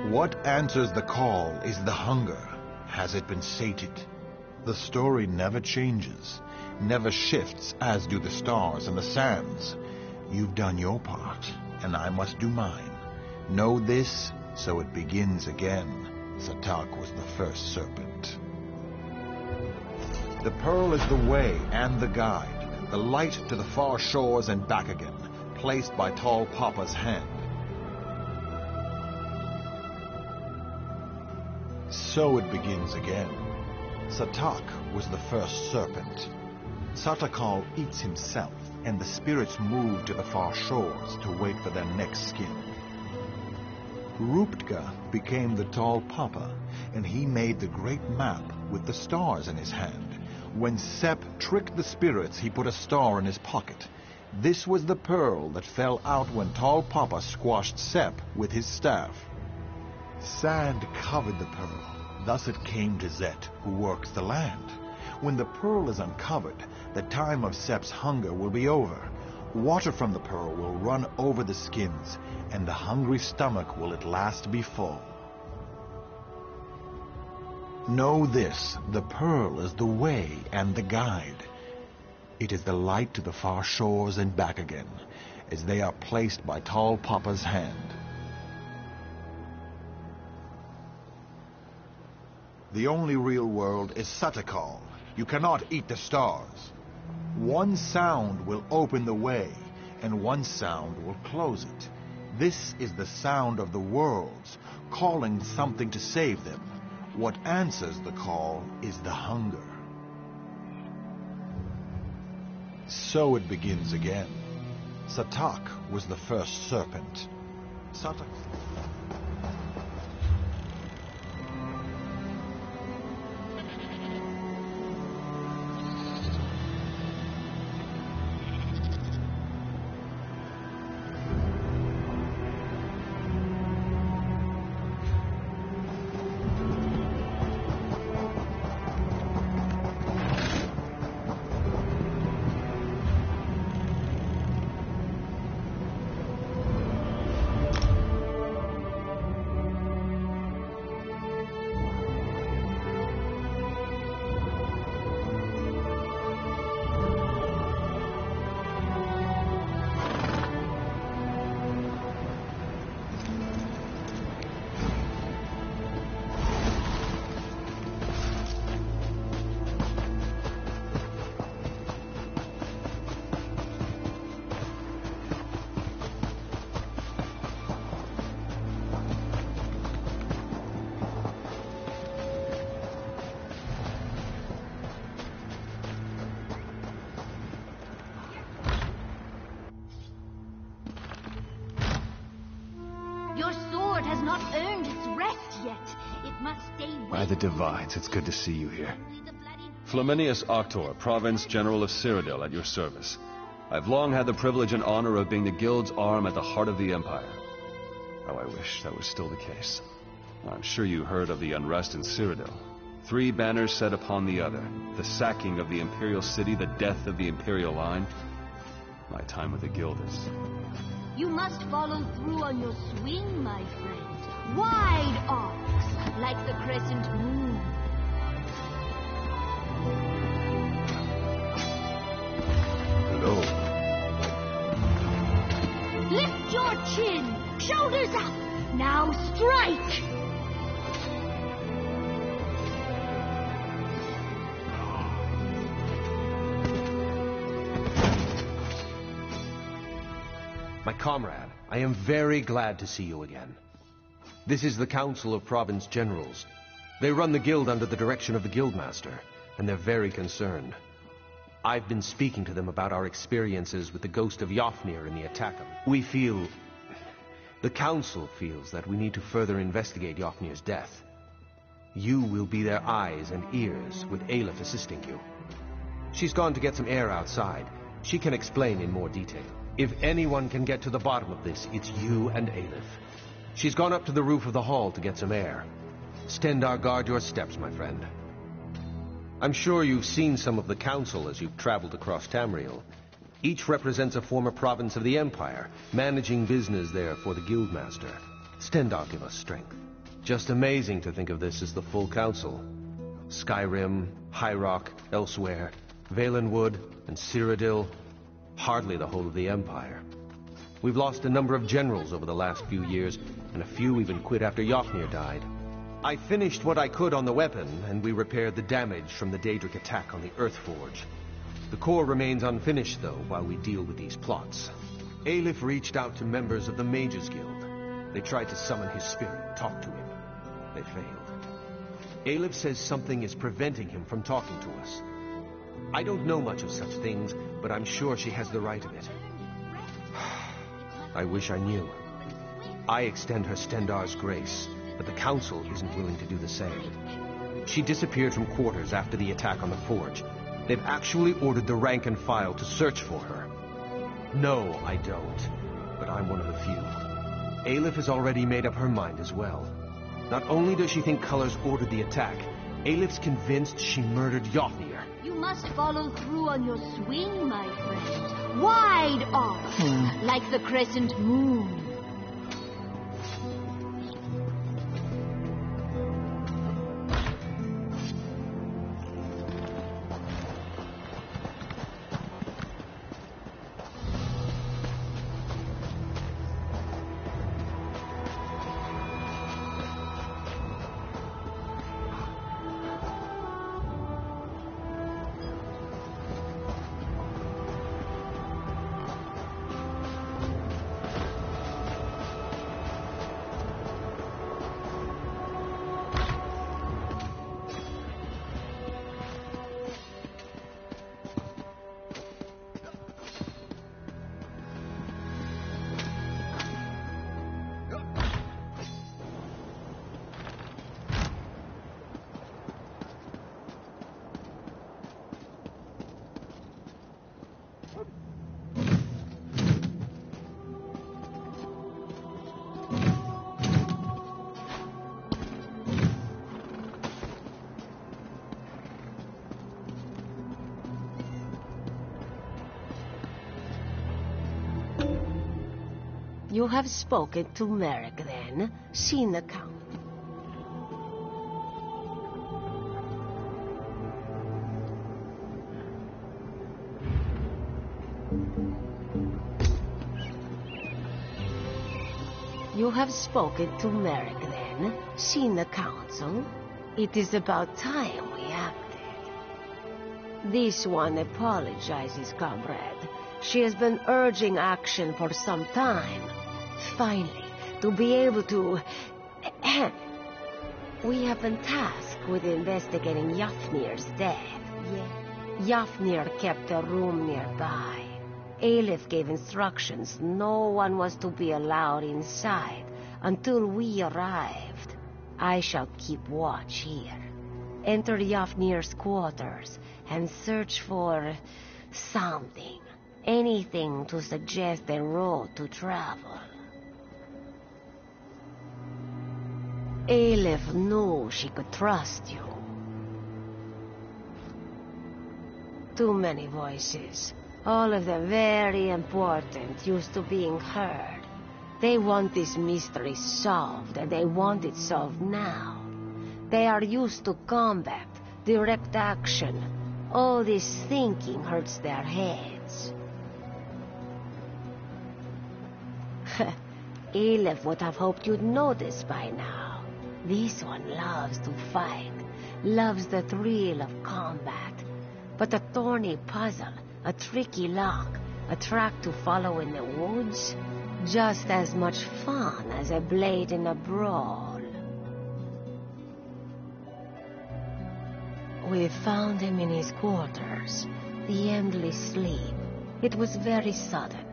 What answers the call is the hunger. Has it been sated? The story never changes, never shifts as do the stars and the sands. You've done your part, and I must do mine. Know this, so it begins again. Satak was the first serpent. The pearl is the way and the guide, the light to the far shores and back again, placed by Tall Papa's hand. So it begins again. Satak was the first serpent. Satakal eats himself, and the spirits move to the far shores to wait for their next skin. Ruptka became the Tall Papa, and he made the great map with the stars in his hand. When Sep tricked the spirits, he put a star in his pocket. This was the pearl that fell out when Tall Papa squashed Sep with his staff. Sand covered the pearl. Thus it came to Zet, who works the land. When the pearl is uncovered, the time of Sep's hunger will be over. Water from the pearl will run over the skins, and the hungry stomach will at last be full. Know this, the pearl is the way and the guide. It is the light to the far shores and back again, as they are placed by Tall Papa's hand. The only real world is Satakal. You cannot eat the stars. One sound will open the way, and one sound will close it. This is the sound of the worlds, calling something to save them. What answers the call is the hunger. So it begins again. Satak was the first serpent. Satak... By the Divides, it's good to see you here. Flaminius Octor, Province General of Cyrodiil, at your service. I've long had the privilege and honor of being the Guild's arm at the heart of the Empire. How I wish that was still the case. I'm sure you heard of the unrest in Cyrodiil. 3 banners set upon the other. The sacking of the Imperial City, the death of the Imperial line. My time with the Guild is... You must follow through on your swing, my friend. Wide arcs, like the crescent moon. Hello. Lift your chin, shoulders up. Now strike! My comrade, I am very glad to see you again. This is the Council of Province Generals. They run the guild under the direction of the Guildmaster, and they're very concerned. I've been speaking to them about our experiences with the ghost of Yofnir in the attack. The Council feels that we need to further investigate Yofnir's death. You will be their eyes and ears, with Aleph assisting you. She's gone to get some air outside. She can explain in more detail. If anyone can get to the bottom of this, it's you and Aleph. She's gone up to the roof of the hall to get some air. Stendarr, guard your steps, my friend. I'm sure you've seen some of the Council as you've traveled across Tamriel. Each represents a former province of the Empire, managing business there for the Guildmaster. Stendarr, give us strength. Just amazing to think of this as the full council. Skyrim, High Rock, Elsewhere, Valenwood, and Cyrodiil. Hardly the whole of the Empire. We've lost a number of generals over the last few years, and a few even quit after Yofnir died. I finished what I could on the weapon, and we repaired the damage from the Daedric attack on the Earthforge. The core remains unfinished, though, while we deal with these plots. Aelif reached out to members of the Mages Guild. They tried to summon his spirit, talk to him. They failed. Aelif says something is preventing him from talking to us. I don't know much of such things, but I'm sure she has the right of it. I wish I knew. I extend her Stendarr's grace, but the Council isn't willing to do the same. She disappeared from quarters after the attack on the Forge. They've actually ordered the rank and file to search for her. No, I don't, but I'm one of the few. Aelif has already made up her mind as well. Not only does she think Colors ordered the attack, Aelif's convinced she murdered Yofnir. You must follow through on your swing, my friend. Wide off, like the crescent moon. You have spoken to Merrick, then? Seen the Count? You have spoken to Merrick, then? Seen the Council? It is about time we acted. This one apologizes, comrade. She has been urging action for some time. Finally, to be able to... We have been tasked with investigating Yofnir's death. Yofnir kept a room nearby. Aelif gave instructions no one was to be allowed inside until we arrived. I shall keep watch here. Enter Yofnir's quarters and search for... something. Anything to suggest a road to travel. Aelif knew she could trust you. Too many voices, all of them very important, used to being heard. They want this mystery solved, and they want it solved now. They are used to combat, direct action. All this thinking hurts their heads. Aelif would have hoped you'd notice by now. This one loves to fight, loves the thrill of combat. But a thorny puzzle, a tricky lock, a track to follow in the woods, just as much fun as a blade in a brawl. We found him in his quarters, the endless sleep. It was very sudden,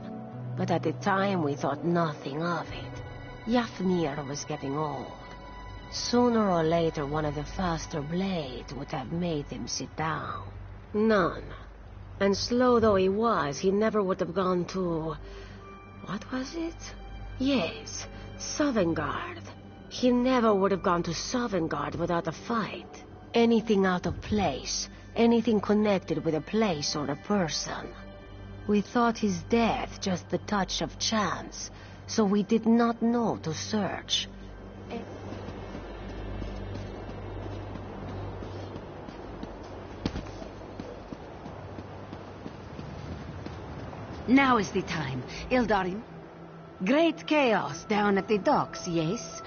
but at the time we thought nothing of it. Yofnir was getting old. Sooner or later, one of the faster blades would have made him sit down. None. And slow though he was, he never would have gone to... What was it? Yes, Sovngarde. He never would have gone to Sovngarde without a fight. Anything out of place, anything connected with a place or a person. We thought his death just the touch of chance, so we did not know to search. Now is the time, Ildarim. Great chaos down at the docks, yes?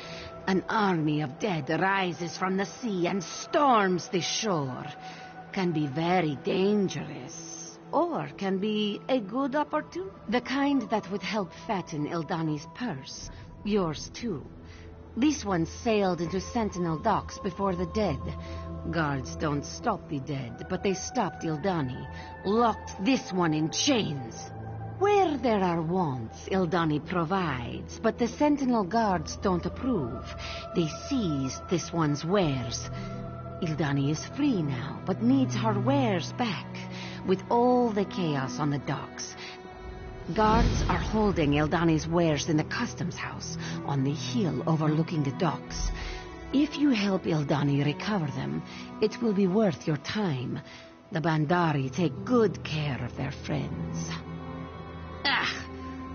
An army of dead rises from the sea and storms the shore. Can be very dangerous, or can be a good opportunity. The kind that would help fatten Ildani's purse. Yours too. This one sailed into Sentinel docks before the dead. Guards don't stop the dead, but they stopped Ildani. Locked this one in chains. Where there are wants, Ildani provides, but the Sentinel guards don't approve. They seized this one's wares. Ildani is free now, but needs her wares back, with all the chaos on the docks. Guards are holding Ildani's wares in the customs house, on the hill overlooking the docks. If you help Ildani recover them, it will be worth your time. The Bandari take good care of their friends.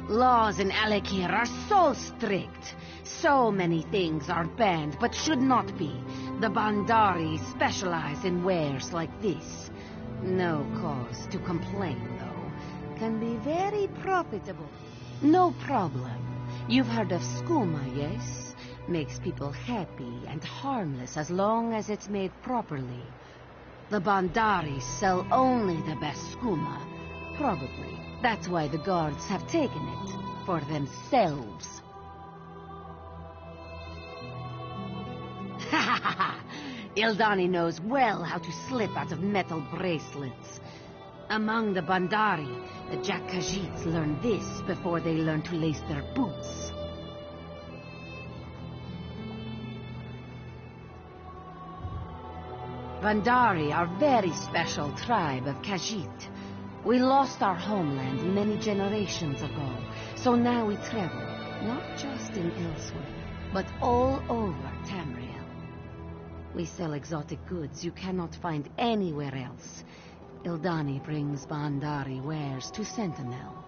Laws in Alekir are so strict. So many things are banned, but should not be. The Bandari specialize in wares like this. No cause to complain, though. Can be very profitable. No problem. You've heard of skooma, yes? Makes people happy and harmless as long as it's made properly. The Bandari sell only the best skooma. Probably. That's why the guards have taken it. For themselves. Ha ha ha ha! Ildani knows well how to slip out of metal bracelets. Among the Bandari, the Jack Khajiits learn this before they learn to lace their boots. Bandari are very special tribe of Khajiit. We lost our homeland many generations ago, so now we travel, not just in elsewhere, but all over Tamriel. We sell exotic goods you cannot find anywhere else. Ildani brings Bandari wares to Sentinel.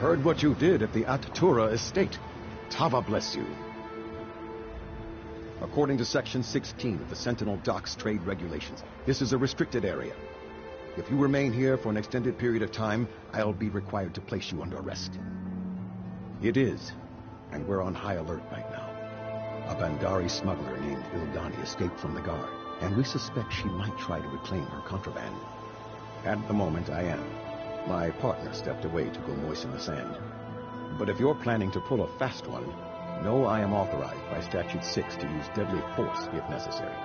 Heard what you did at the Atatura estate. Tava bless you. According to Section 16 of the Sentinel Docks Trade Regulations, this is a restricted area. If you remain here for an extended period of time, I'll be required to place you under arrest. It is, and we're on high alert right now. A Bandari smuggler named Ildani escaped from the guard, and we suspect she might try to reclaim her contraband. At the moment, I am. My partner stepped away to go moisten the sand. But if you're planning to pull a fast one, know I am authorized by Statute 6 to use deadly force if necessary.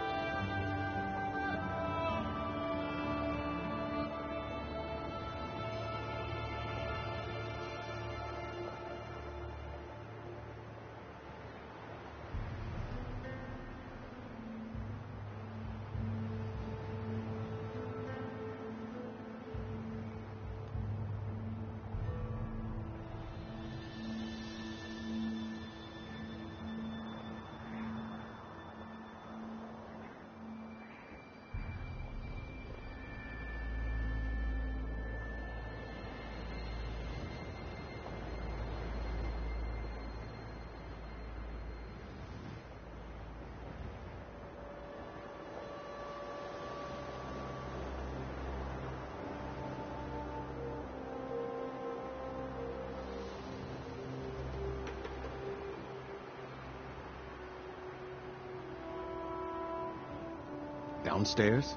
Downstairs?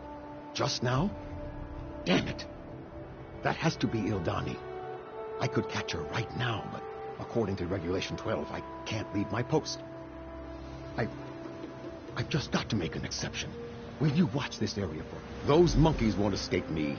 Just now? Damn it! That has to be Ildani. I could catch her right now, but according to Regulation 12, I can't leave my post. I've just got to make an exception. Will you watch this area for? Those monkeys won't escape me.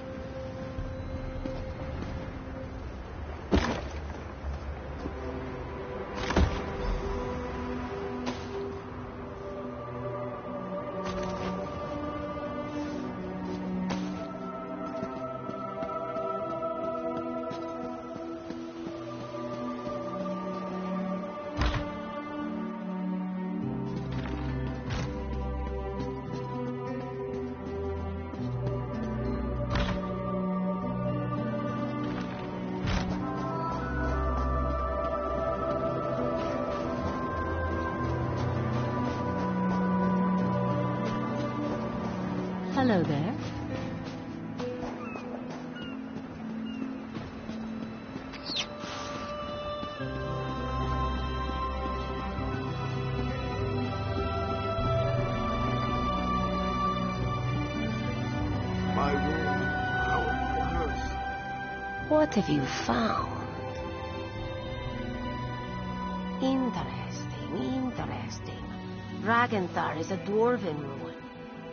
Hello there. My wound, how it hurts. What have you found? Interesting. Ragenthar is a dwarven ruin.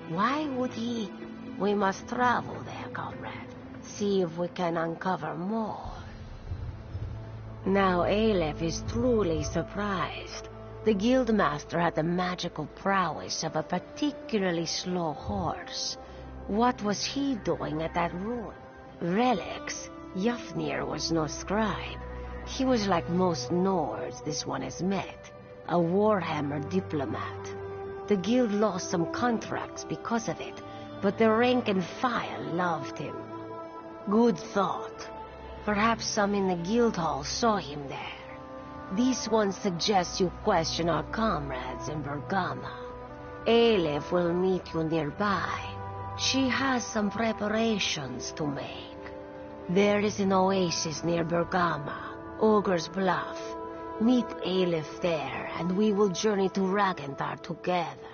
Why would he? We must travel there, comrade. See if we can uncover more. Now Aleph is truly surprised. The guildmaster had the magical prowess of a particularly slow horse. What was he doing at that ruin? Relics? Yafnir was no scribe. He was like most Nords this one has met. A warhammer diplomat. The guild lost some contracts because of it, but the rank and file loved him. Good thought. Perhaps some in the guild hall saw him there. This one suggests you question our comrades in Bergama. Aleph will meet you nearby. She has some preparations to make. There is an oasis near Bergama, Ogre's Bluff. Meet Aleph there, and we will journey to Ragenthar together.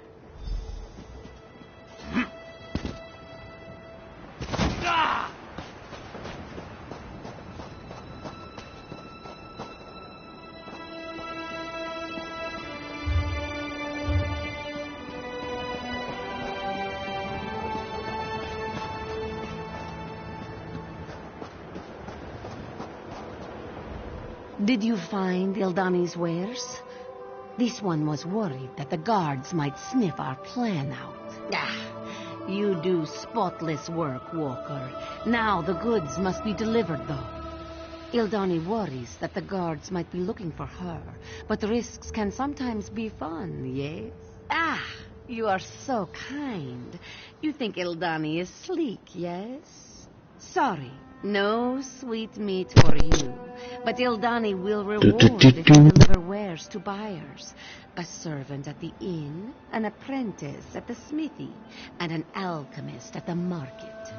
Did you find Ildani's wares? This one was worried that the guards might sniff our plan out. You do spotless work, Walker. Now the goods must be delivered, though. Ildani worries that the guards might be looking for her, but risks can sometimes be fun, yes? You are so kind. You think Ildani is sleek, yes? Sorry, No sweet meat for you, but Ildani will reward if you deliver wares to buyers. A servant at the inn, an apprentice at the smithy, and an alchemist at the market.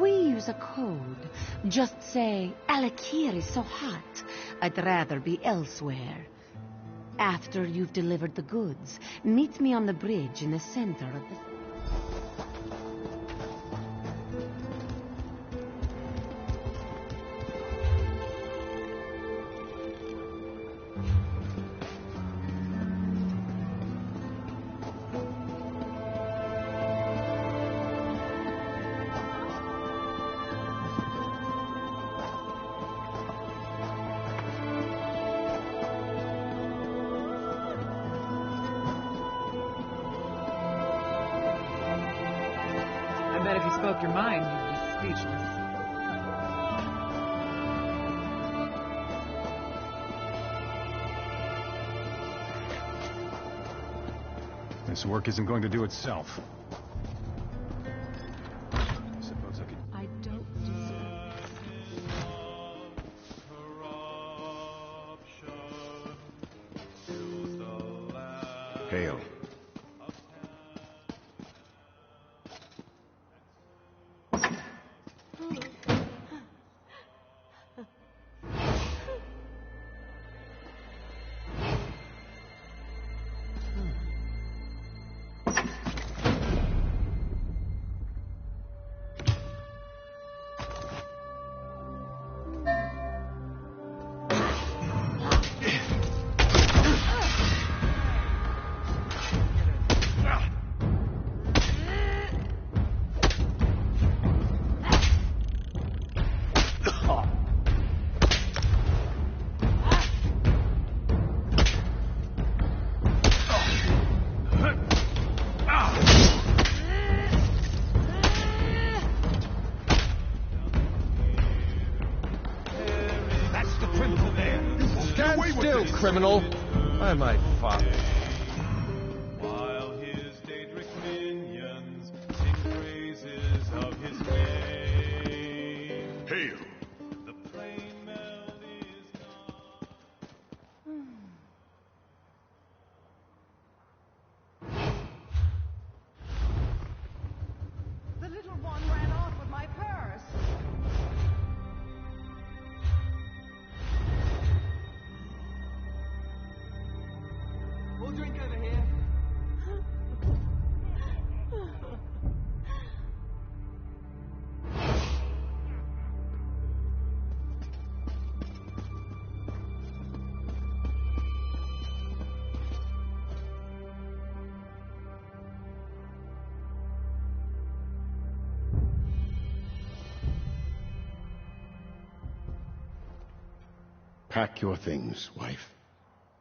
We use a code. Just say, Alakir is so hot, I'd rather be elsewhere. After you've delivered the goods, meet me on the bridge in the center of the... I bet if you spoke your mind, you'd be speechless. This work isn't going to do itself. I suppose I could... I don't deserve Hail. Criminal by my father. While his Daedric minions sing praises of his name. Hail! The plain meld is not. The little one ran off with my purse. We'll drink over here. Pack your things, wife.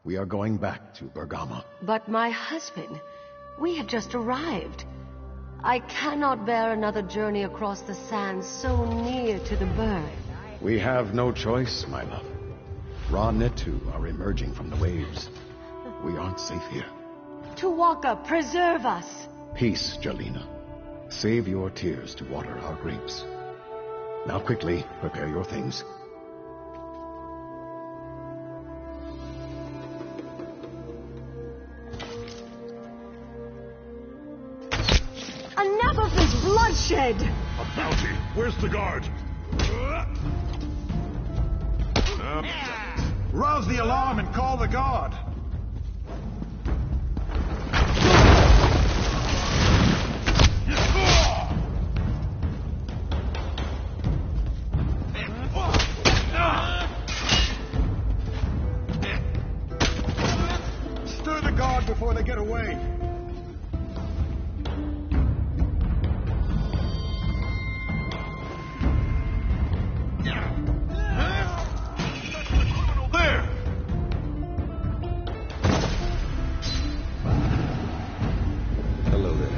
We are going back to Bergama. But my husband, we have just arrived. I cannot bear another journey across the sands so near to the burn. We have no choice, my love. Ra Netu are emerging from the waves. We aren't safe here. Tuwaka, preserve us! Peace, Jelena. Save your tears to water our grapes. Now quickly, prepare your things. Enough of this bloodshed! A bounty! Where's the guard? Rouse the alarm and call the guard! Stir the guard before they get away. Hello there.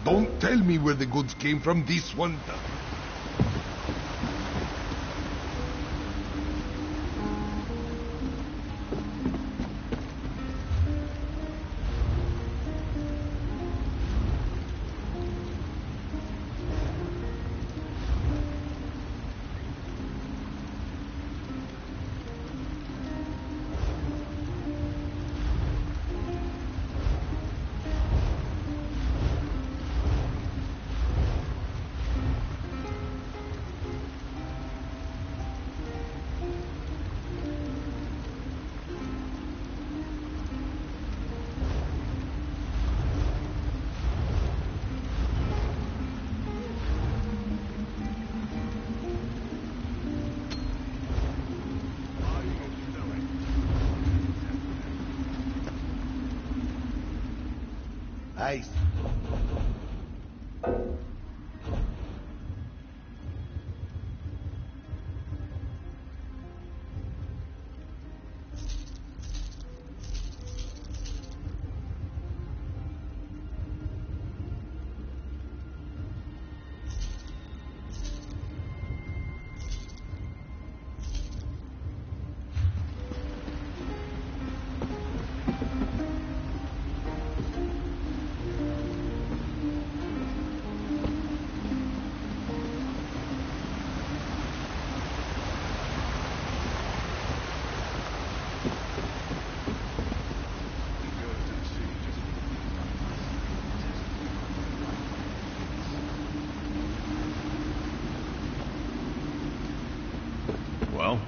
Don't tell me where the goods came from. This one... Nice. Well?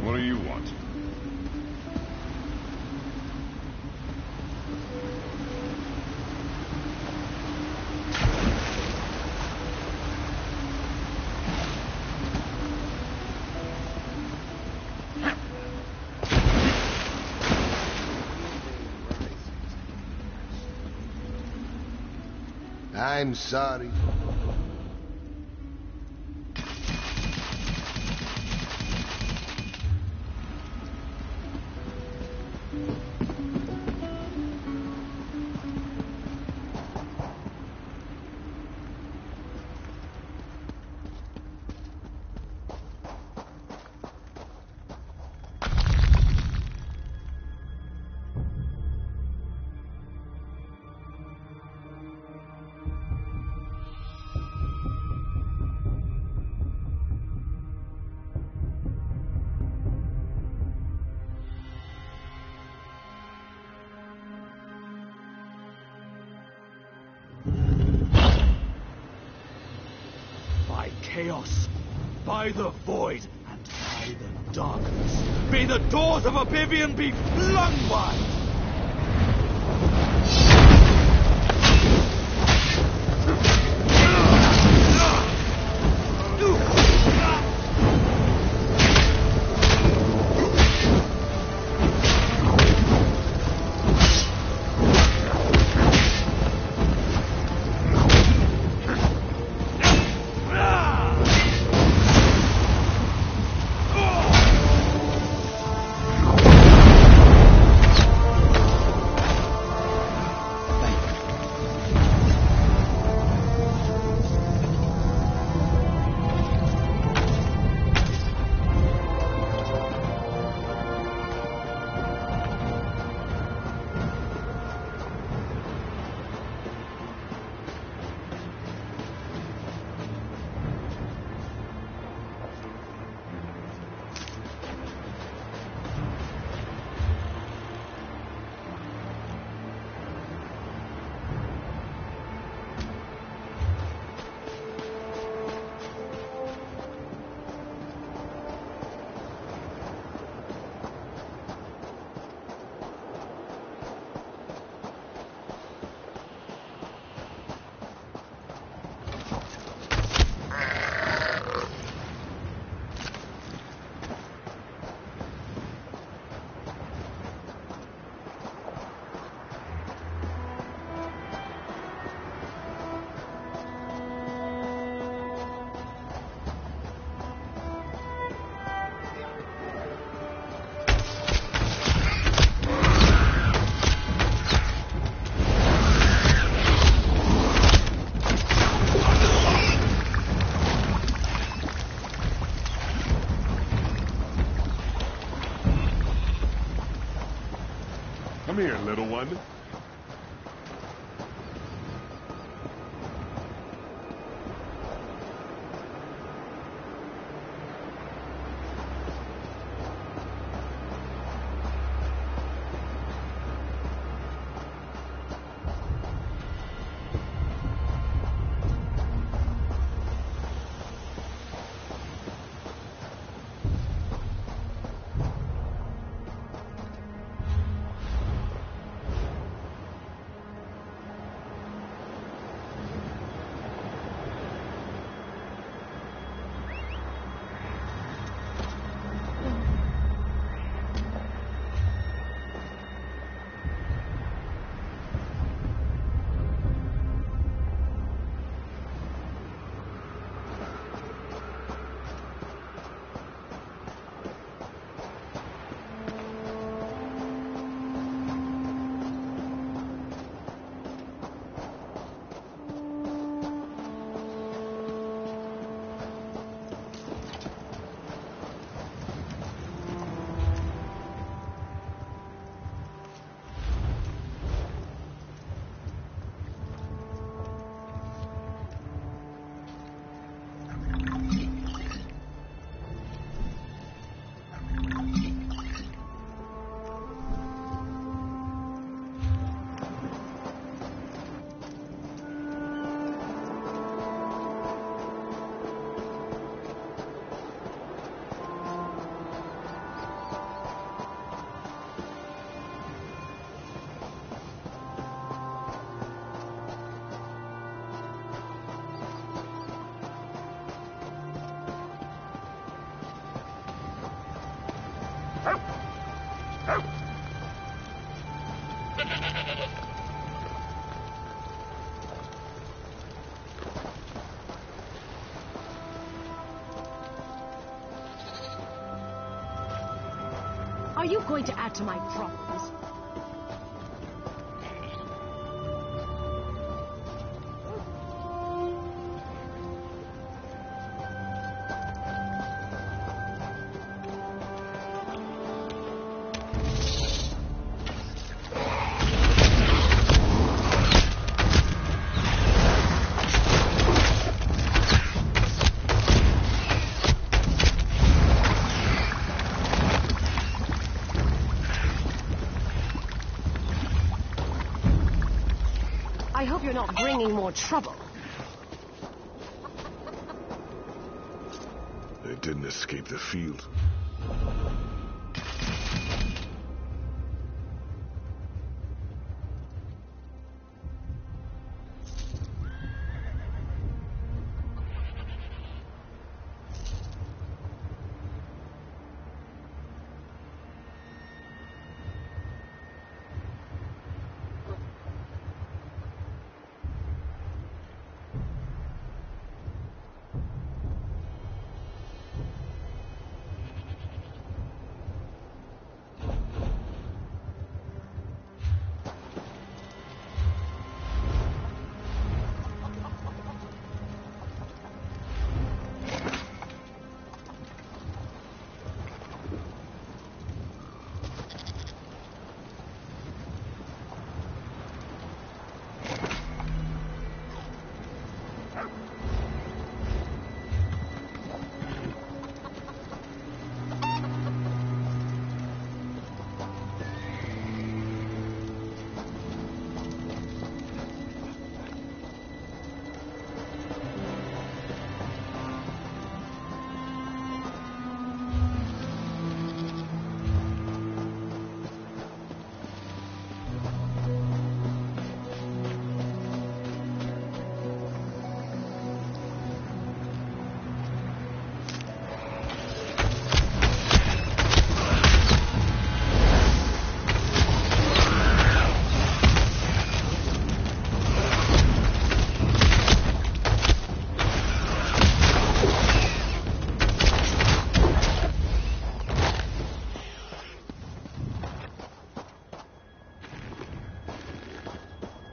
What do you want? I'm sorry. By chaos, by the void, and by the darkness, may the doors of oblivion be flung wide! Come here, little one. Are you going to add to my problems? I hope you're not bringing more trouble. They didn't escape the field.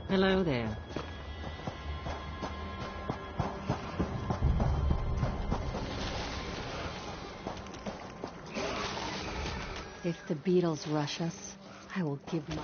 Hello there. If the beetles rush us, I will give my...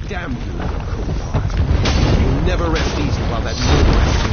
Damn you, little cold-heart. You'll never rest easy while that murderer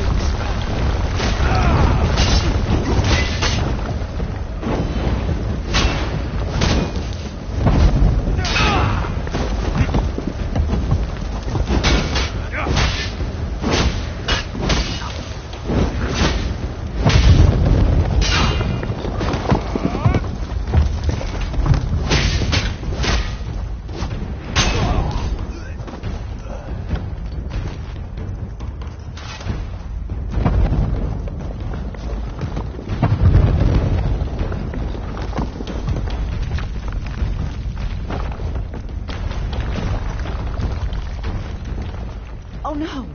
Oh, no.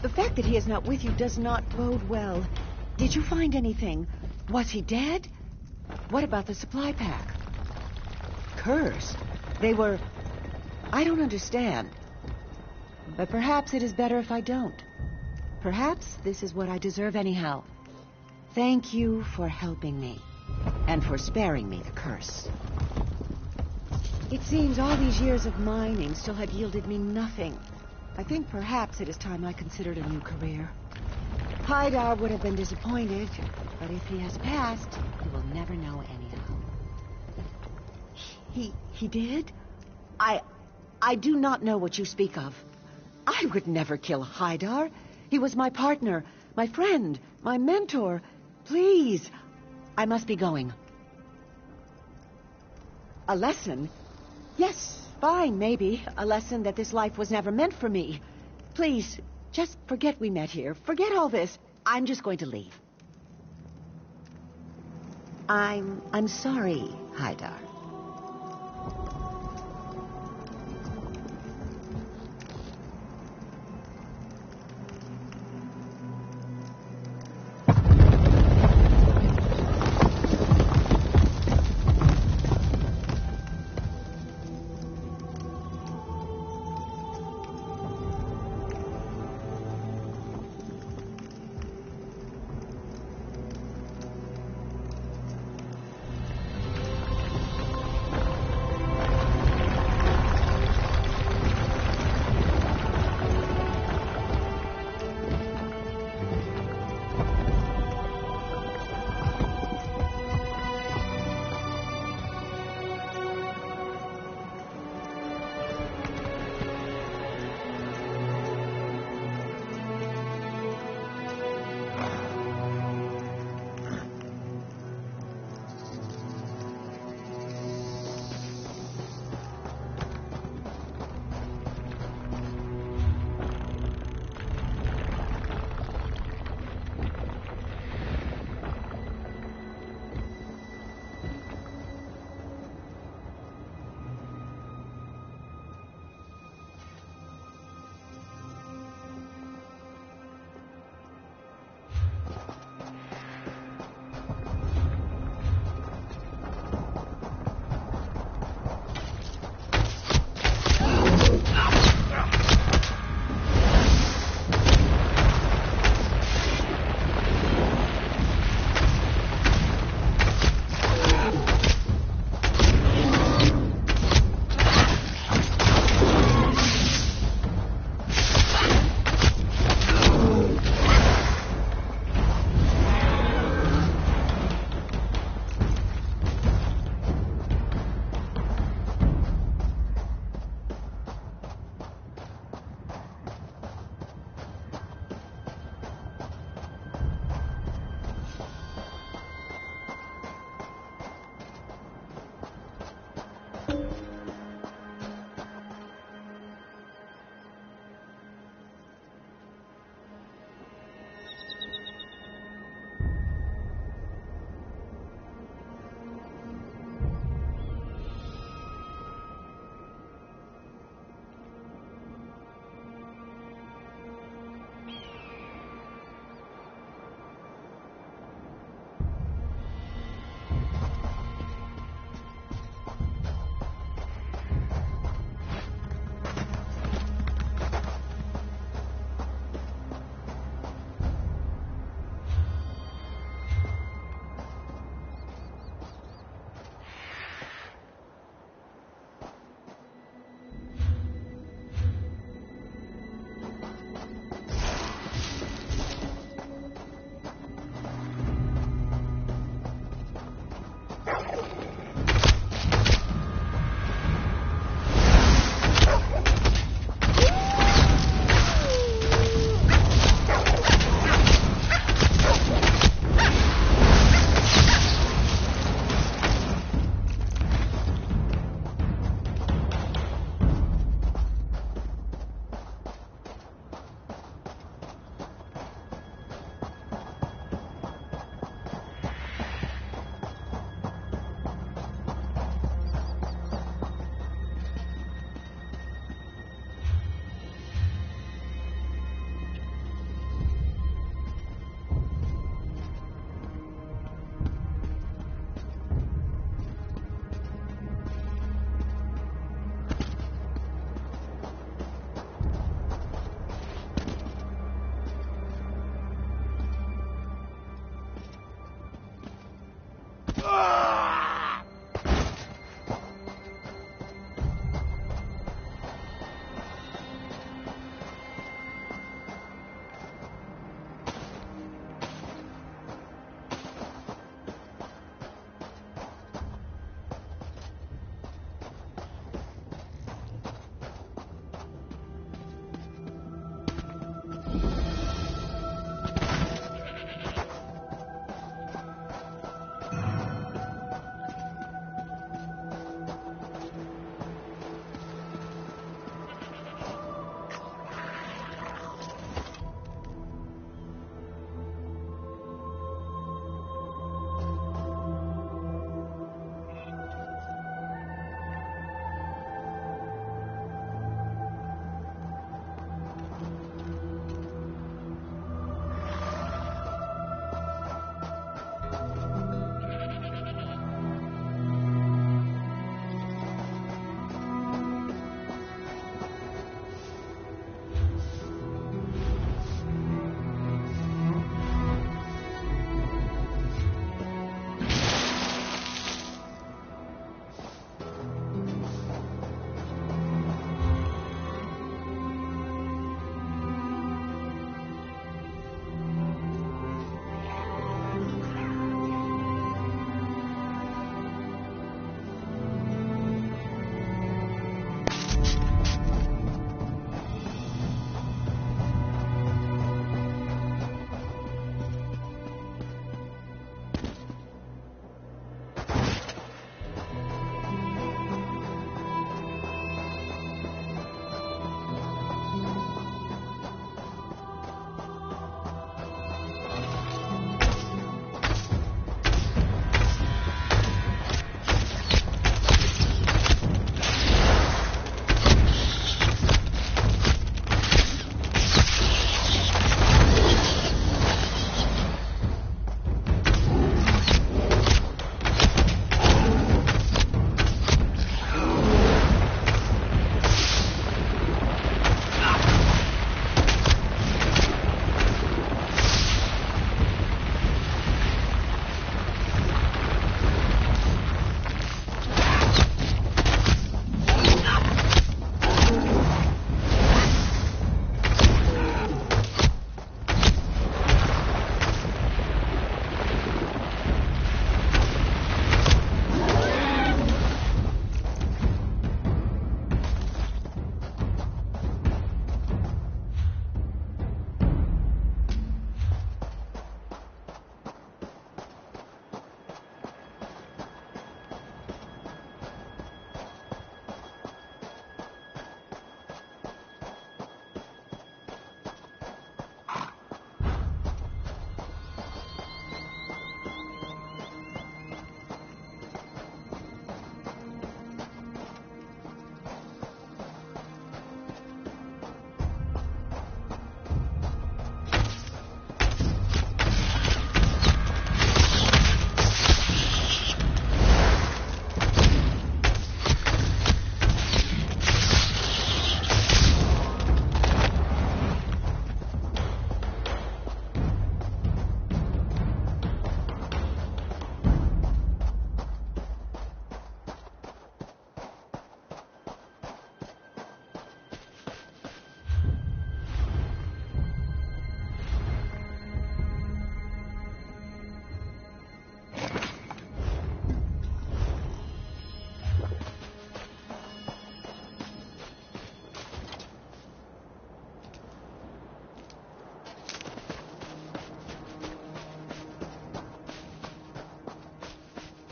The fact that he is not with you does not bode well. Did you find anything? Was he dead? What about the supply pack? Cursed? They were... I don't understand. But perhaps it is better if I don't. Perhaps this is what I deserve anyhow. Thank you for helping me. And for sparing me the curse. It seems all these years of mining still have yielded me nothing. I think perhaps it is time I considered a new career. Haidar would have been disappointed, but if he has passed, he will never know anyhow. He did? I do not know what you speak of. I would never kill Haidar. He was my partner, my friend, my mentor. Please, I must be going. A lesson? Yes. Fine, maybe. A lesson that this life was never meant for me. Please, just forget we met here. Forget all this. I'm just going to leave. I'm sorry, Haidar.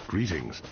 Greetings.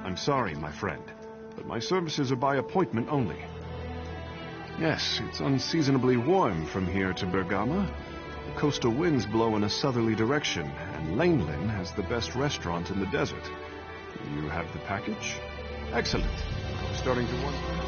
I'm sorry, my friend, but my services are by appointment only. Yes, it's unseasonably warm from here to Bergama. The coastal winds blow in a southerly direction, and Lanelin has the best restaurant in the desert. You have the package? Excellent. I'm starting to wonder.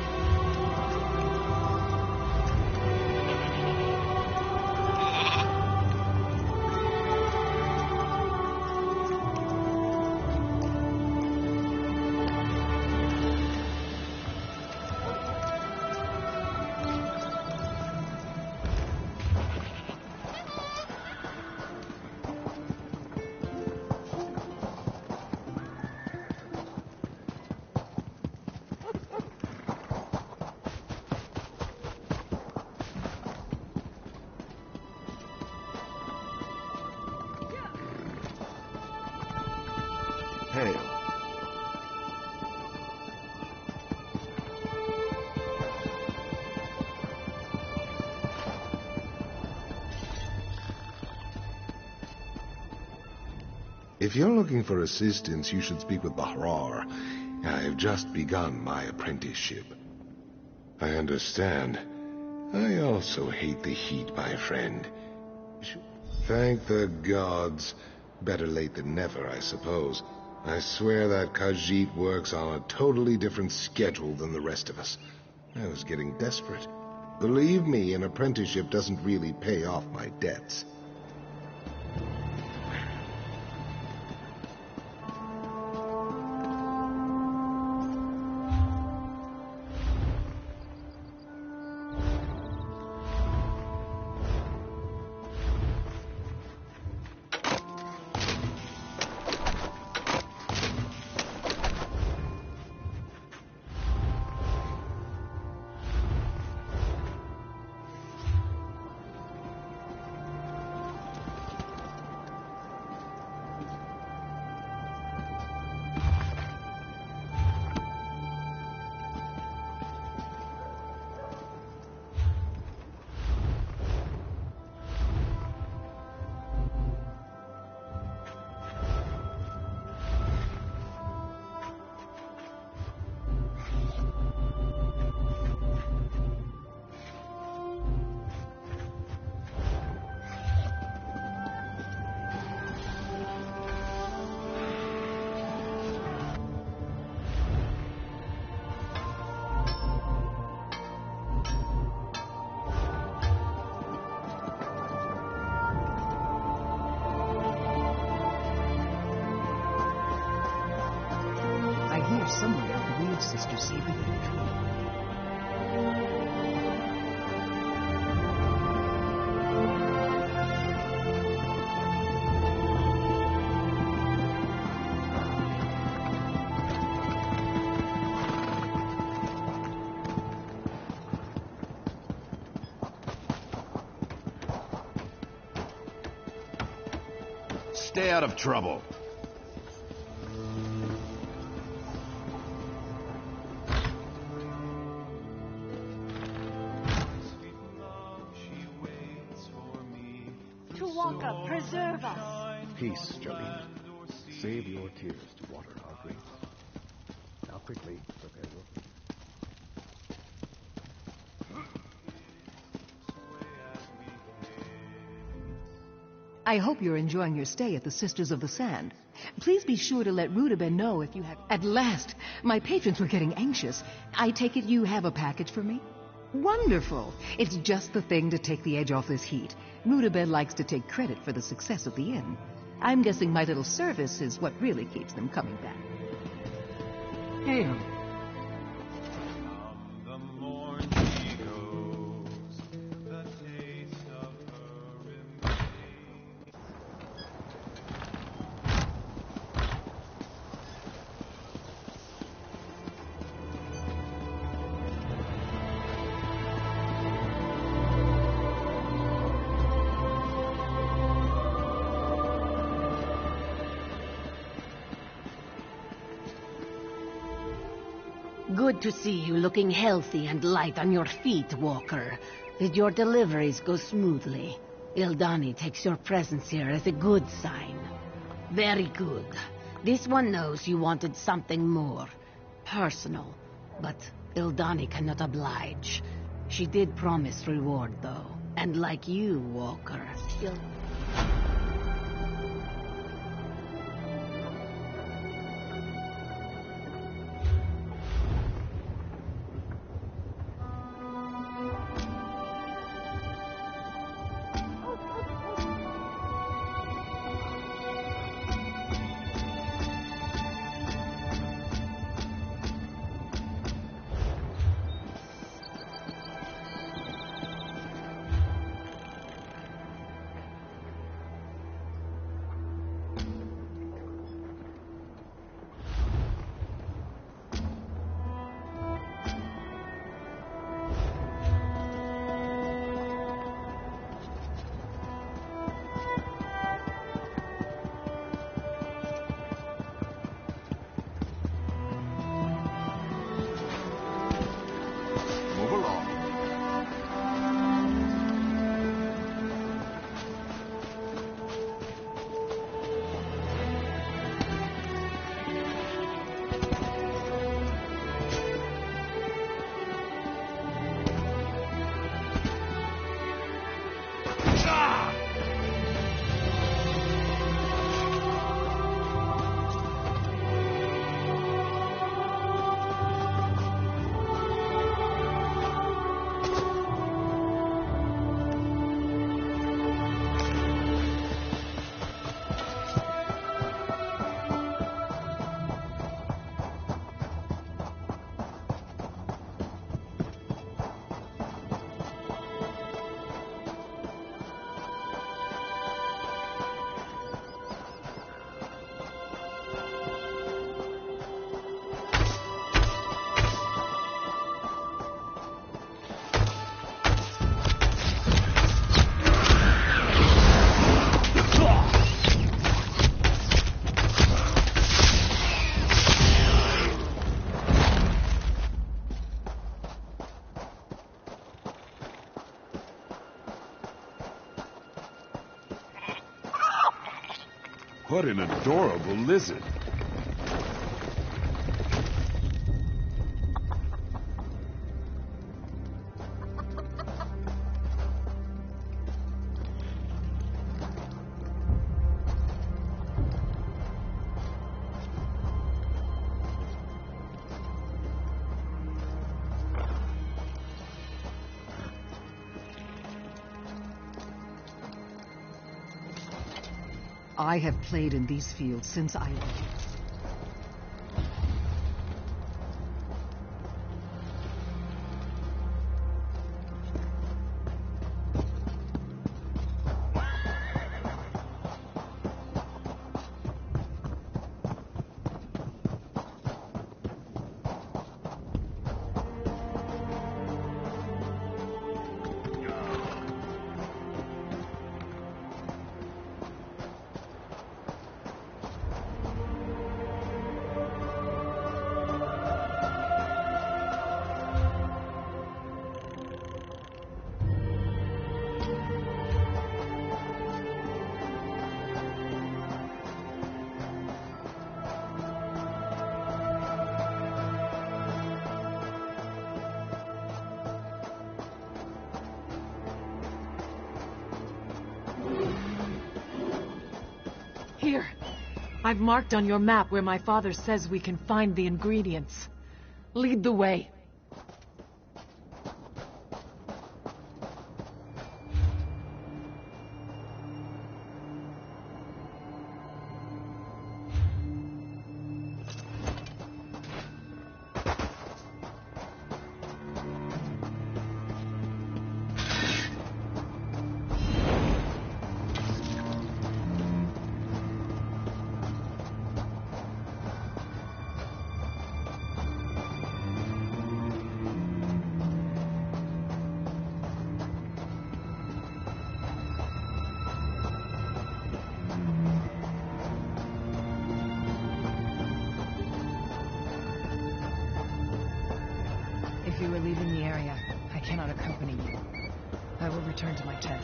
Hail. If you're looking for assistance, you should speak with Bahrar. I've just begun my apprenticeship. I understand. I also hate the heat, my friend. Thank the gods. Better late than never, I suppose. I swear that Khajiit works on a totally different schedule than the rest of us. I was getting desperate. Believe me, an apprenticeship doesn't really pay off my debts. Somewhere the Weird Sister saved the little tree. Stay out of trouble. Preserve us. Peace, Jolene. Save your tears to water our grief. Now quickly, prepare your food. I hope you're enjoying your stay at the Sisters of the Sand. Please be sure to let Rudabeh know if you have... At last! My patrons were getting anxious. I take it you have a package for me? Wonderful! It's just the thing to take the edge off this heat. Rudabeh likes to take credit for the success of the inn. I'm guessing my little service is what really keeps them coming back. Hail. Good to see you looking healthy and light on your feet, Walker. Did your deliveries go smoothly? Ildani takes your presence here as a good sign. Very good. This one knows you wanted something more personal, but Ildani cannot oblige. She did promise reward, though. And like you, Walker, What an adorable lizard. I have played in these fields since I... Here. I've marked on your map where my father says we can find the ingredients. Lead the way. If you are leaving the area, I cannot accompany you. I will return to my tent.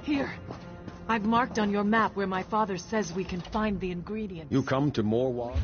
Here. I've marked on your map where my father says we can find the ingredients. You come to Morwa?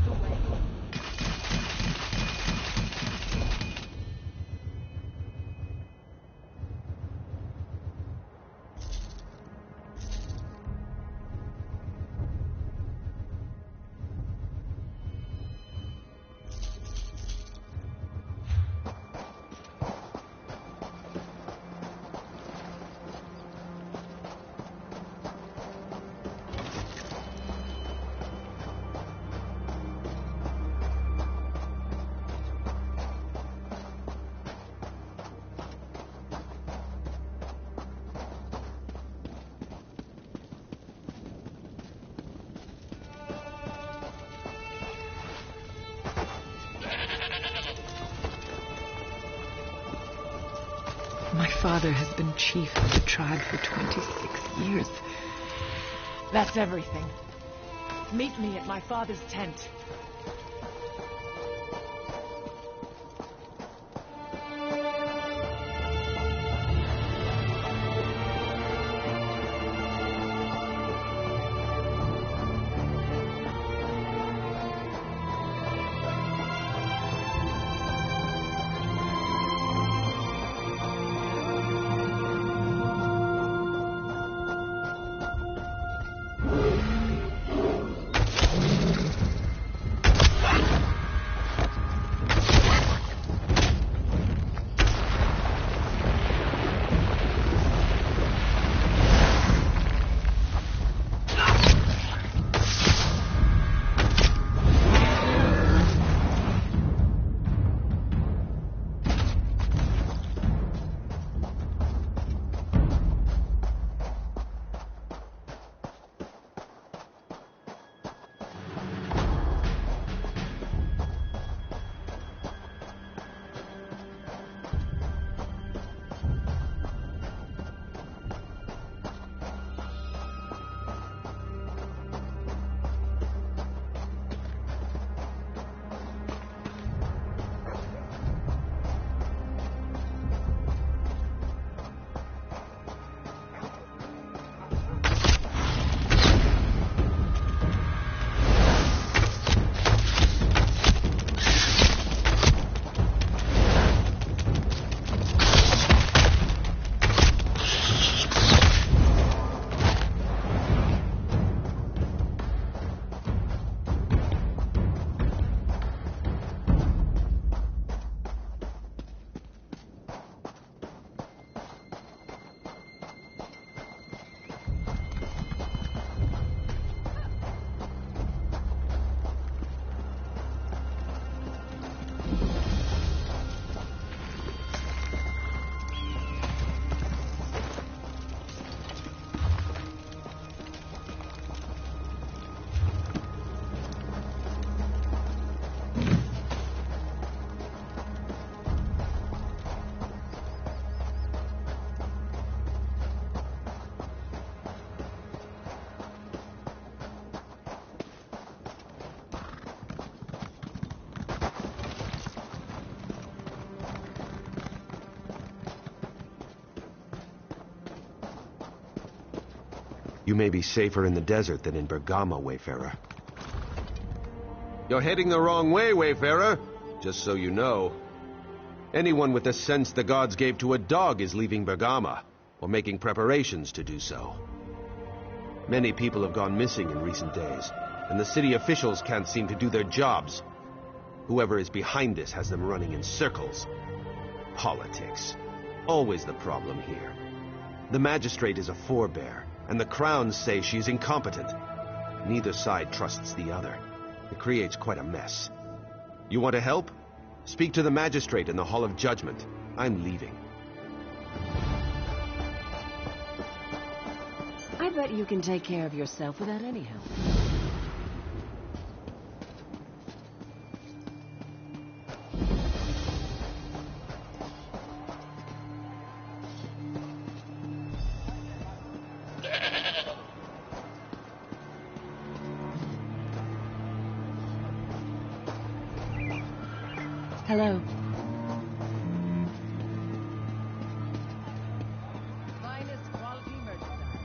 My father has been chief of the tribe for 26 years. That's everything. Meet me at my father's tent. You may be safer in the desert than in Bergama, Wayfarer. You're heading the wrong way, Wayfarer. Just so you know. Anyone with the sense the gods gave to a dog is leaving Bergama, or making preparations to do so. Many people have gone missing in recent days, and the city officials can't seem to do their jobs. Whoever is behind this has them running in circles. Politics. Always the problem here. The magistrate is a forebear, and the crowns say she's incompetent. Neither side trusts the other. It creates quite a mess. You want to help? Speak to the magistrate in the Hall of Judgment. I'm leaving. I bet you can take care of yourself without any help. Hello. Finest quality merchandise.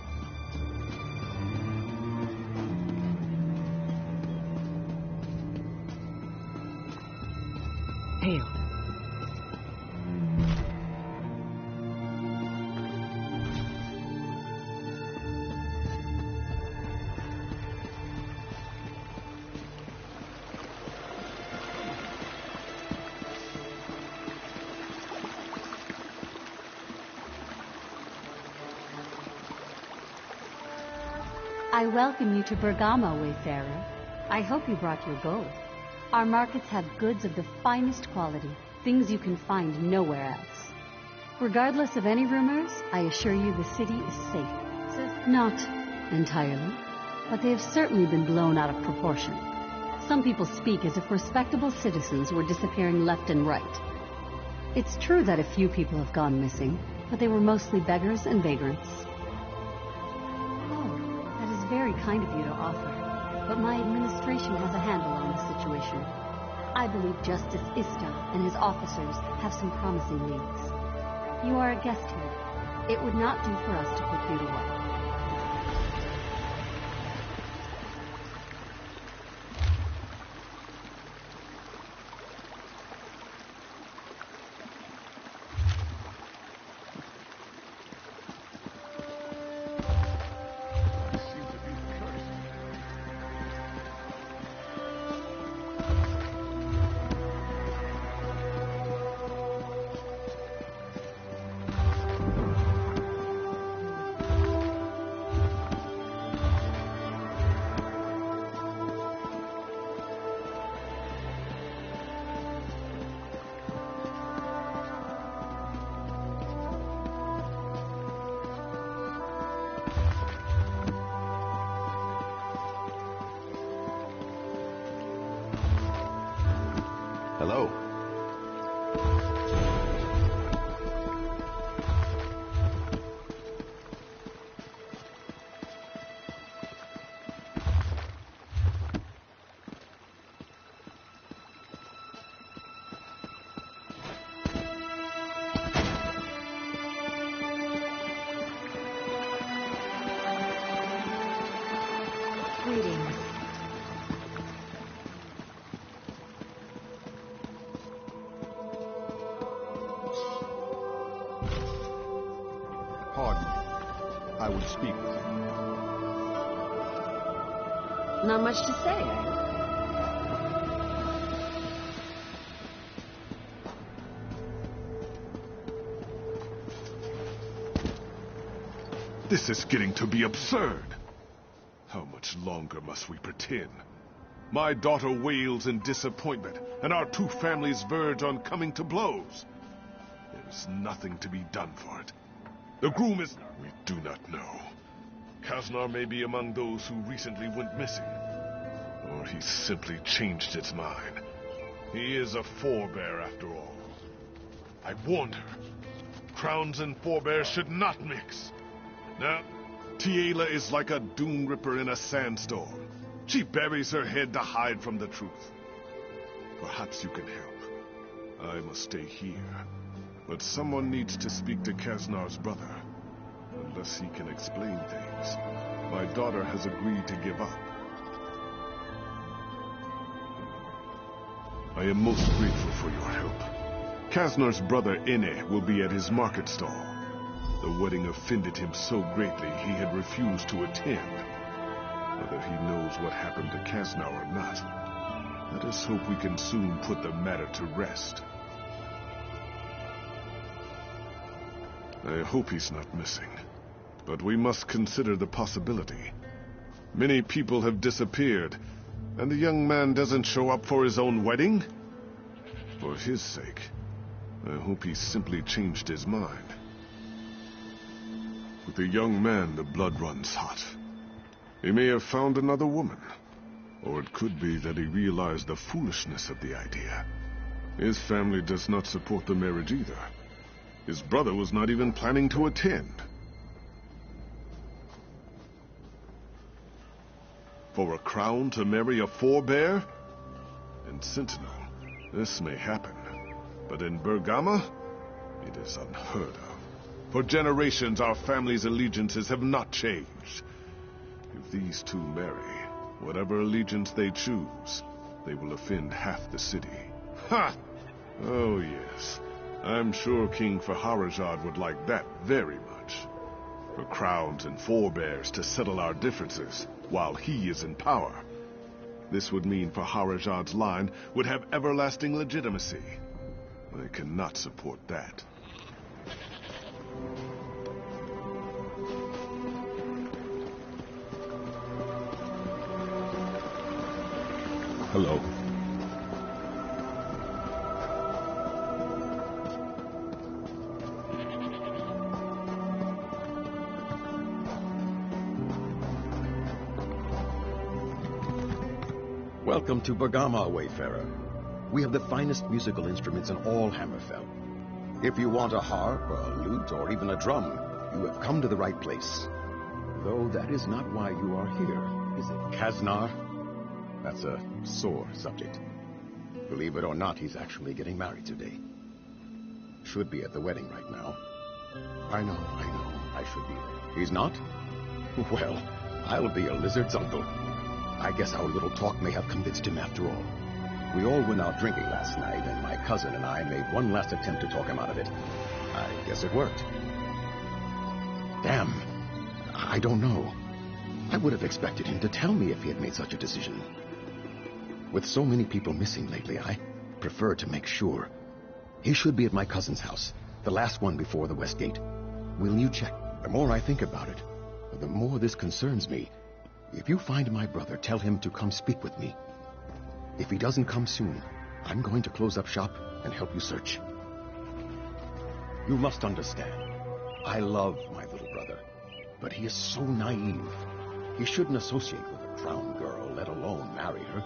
Hail. I welcome you to Bergamo, Wayfarer. I hope you brought your gold. Our markets have goods of the finest quality, things you can find nowhere else. Regardless of any rumors, I assure you the city is safe. Not entirely, but they have certainly been blown out of proportion. Some people speak as if respectable citizens were disappearing left and right. It's true that a few people have gone missing, but they were mostly beggars and vagrants. Very kind of you to offer, but my administration has a handle on the situation. I believe Justice Ista and his officers have some promising leads. You are a guest here. It would not do for us to put you to work. Hello. Greetings. Pardon me. I would speak with you. Not much to say, eh? This is getting to be absurd. How much longer must we pretend? My daughter wails in disappointment, and our two families verge on coming to blows. There is nothing to be done for it. The groom is... We do not know. Kaznar may be among those who recently went missing. Or he simply changed his mind. He is a forebear after all. I warned her. Crowns and forebears should not mix. Now, Tiela is like a dune ripper in a sandstorm. She buries her head to hide from the truth. Perhaps you can help. I must stay here. But someone needs to speak to Kaznar's brother. Unless he can explain things. my daughter has agreed to give up. I am most grateful for your help. Kasnar's brother Ine will be at his market stall. The wedding offended him so greatly he had refused to attend. Whether he knows what happened to Kasnar or not, let us hope we can soon put the matter to rest. I hope he's not missing. But we must consider the possibility. Many people have disappeared, and the young man doesn't show up for his own wedding? For his sake, I hope he simply changed his mind. With the young man, the blood runs hot. He may have found another woman. Or it could be that he realized the foolishness of the idea. His family does not support the marriage either. His brother was not even planning to attend. For a crown to marry a forebear? In Sentinel, this may happen. But in Bergama, it is unheard of. For generations, our family's allegiances have not changed. If these two marry, whatever allegiance they choose, they will offend half the city. Ha! Oh, yes. I'm sure King Faharajad would like that very much. For crowns and forebears to settle our differences while he is in power. This would mean Faharajad's line would have everlasting legitimacy. I cannot support that. Hello. Welcome to Bergama, Wayfarer. We have the finest musical instruments in all Hammerfell. If you want a harp, a lute, or even a drum, you have come to the right place. Though that is not why you are here, is it, Kasnar? That's a sore subject. Believe it or not, he's actually getting married today. Should be at the wedding right now. I know, I should be there. He's not? Well, I'll be a lizard's uncle. I guess our little talk may have convinced him after all. We all went out drinking last night, and my cousin and I made one last attempt to talk him out of it. I guess it worked. Damn. I don't know. I would have expected him to tell me if he had made such a decision. With so many people missing lately, I prefer to make sure. He should be at my cousin's house, the last one before the West Gate. Will you check? The more I think about it, the more this concerns me. If you find my brother, tell him to come speak with me. If he doesn't come soon, I'm going to close up shop and help you search. You must understand, I love my little brother, but he is so naive. He shouldn't associate with a drowned girl, let alone marry her.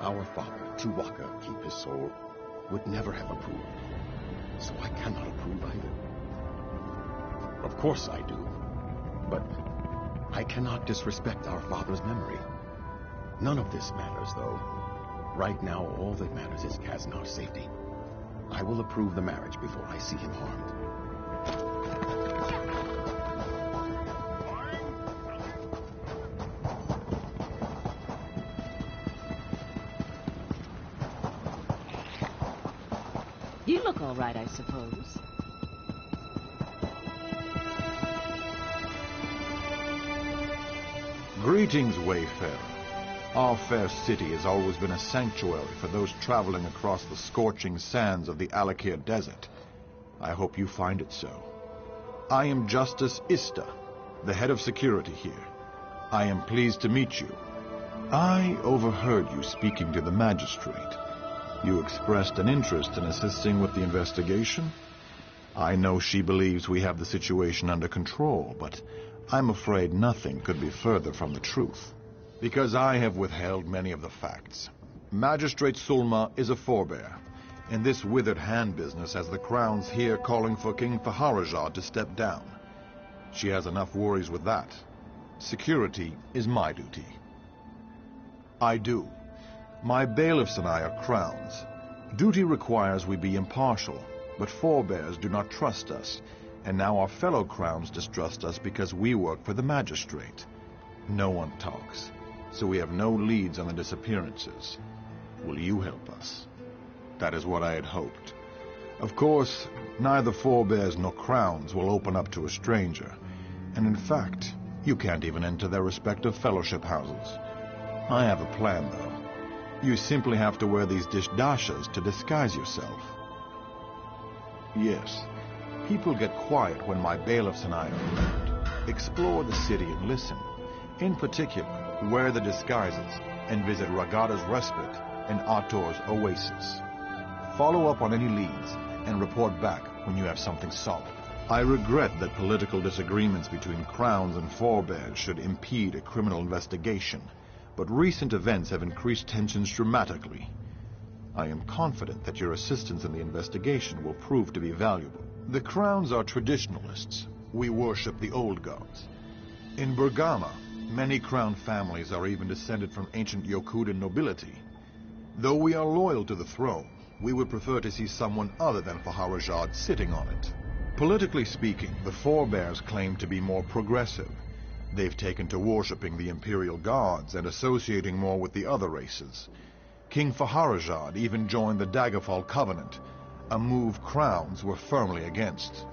Our father, Chewbacca, keep his soul, would never have approved. So I cannot approve either. Of course I do, but I cannot disrespect our father's memory. None of this matters, though. Right now, all that matters is Kasnar's safety. I will approve the marriage before I see him harmed. You look all right, I suppose. Greetings, Wayfarer. Our fair city has always been a sanctuary for those traveling across the scorching sands of the Alakir Desert. I hope you find it so. I am Justice Ista, the head of security here. I am pleased to meet you. I overheard you speaking to the magistrate. You expressed an interest in assisting with the investigation. I know she believes we have the situation under control, but I'm afraid nothing could be further from the truth. Because I have withheld many of the facts. Magistrate Sulma is a forebear. In this withered hand business has the crowns here calling for King Faharajad to step down. She has enough worries with that. Security is my duty. I do. My bailiffs and I are crowns. Duty requires we be impartial, but forebears do not trust us, And now our fellow crowns distrust us because we work for the magistrate. No one talks, so we have no leads on the disappearances. Will you help us? That is what I had hoped. Of course, neither forebears nor crowns will open up to a stranger. And in fact, you can't even enter their respective fellowship houses. I have a plan, though. You simply have to wear these dishdashas to disguise yourself. Yes, people get quiet when my bailiffs and I are around. Explore the city and listen. In particular, wear the disguises and visit Ragada's Respite and Ator's Oasis. Follow up on any leads and report back when you have something solid. I regret that political disagreements between crowns and forebears should impede a criminal investigation, but recent events have increased tensions dramatically. I am confident that your assistance in the investigation will prove to be valuable. The crowns are traditionalists. We worship the old gods. In Bergama, many crown families are even descended from ancient Yokudan nobility. Though we are loyal to the throne, we would prefer to see someone other than Faharajad sitting on it. Politically speaking, the forebears claim to be more progressive. They've taken to worshipping the imperial gods and associating more with the other races. King Faharajad even joined the Daggerfall Covenant, a move crowns were firmly against.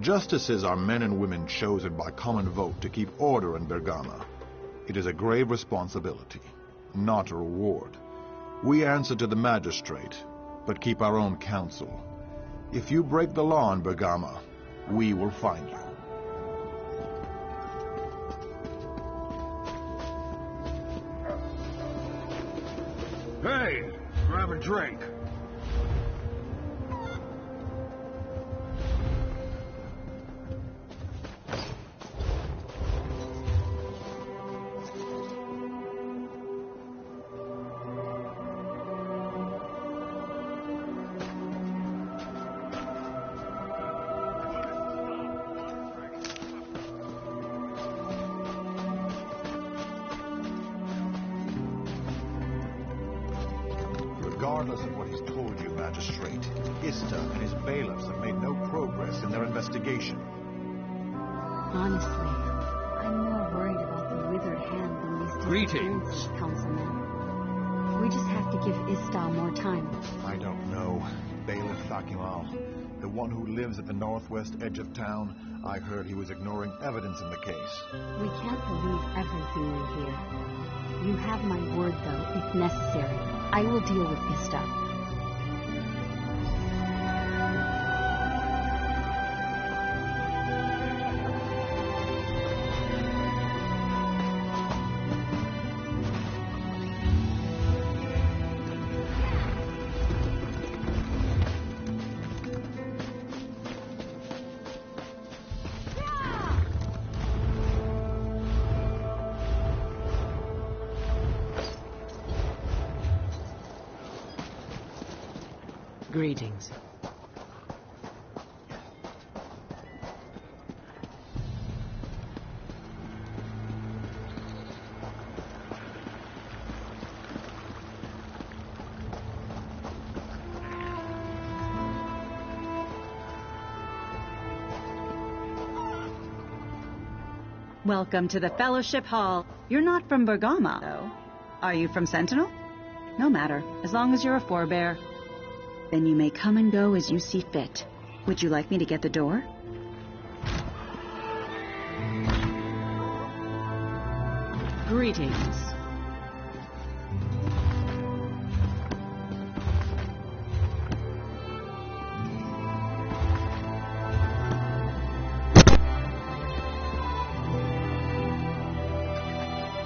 Justices are men and women chosen by common vote to keep order in Bergama. It is a grave responsibility, not a reward. We answer to the magistrate, but keep our own counsel. If you break the law in Bergama, we will find you. Hey, grab a drink. Regardless of what he's told you, Magistrate, Ista and his bailiffs have made no progress in their investigation. Honestly, I'm more worried about the withered hand than these disappearances, Councilman. We just have to give Istal more time. I don't know. Bailiff Thakimal, the one who lives at the northwest edge of town, I heard he was ignoring evidence in the case. We can't believe everything we hear. You have my word, though, if necessary. I will deal with Ista. Greetings. Welcome to the Fellowship Hall. You're not from Bergama, though. Are you from Sentinel? No matter, as long as you're a forebear. Then you may come and go as you see fit. Would you like me to get the door? Greetings.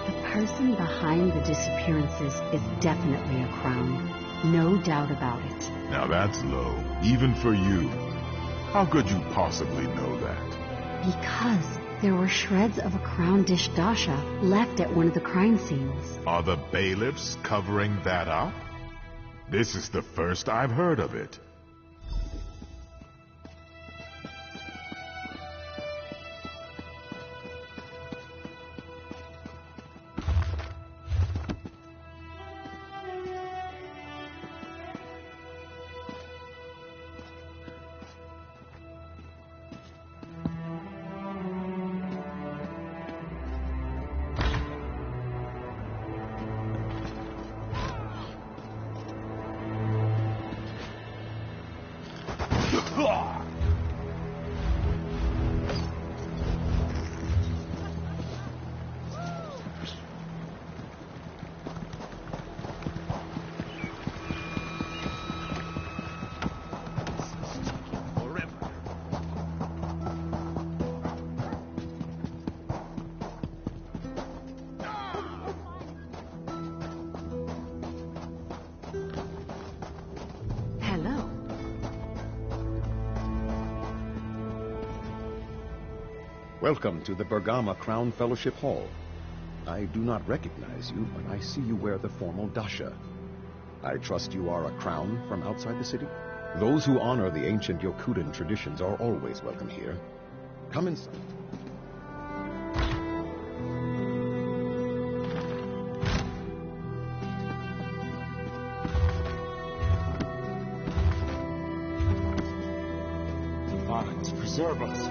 The person behind the disappearances is definitely a crown. No doubt about it. Now that's low, even for you. How could you possibly know that? Because there were shreds of a crown dish dasha left at one of the crime scenes. Are the bailiffs covering that up? This is the first I've heard of it. Welcome to the Bergama Crown Fellowship Hall. I do not recognize you, but I see you wear the formal dasha. I trust you are a crown from outside the city? Those who honor the ancient Yokudan traditions are always welcome here. Come inside. Divines, preserve us.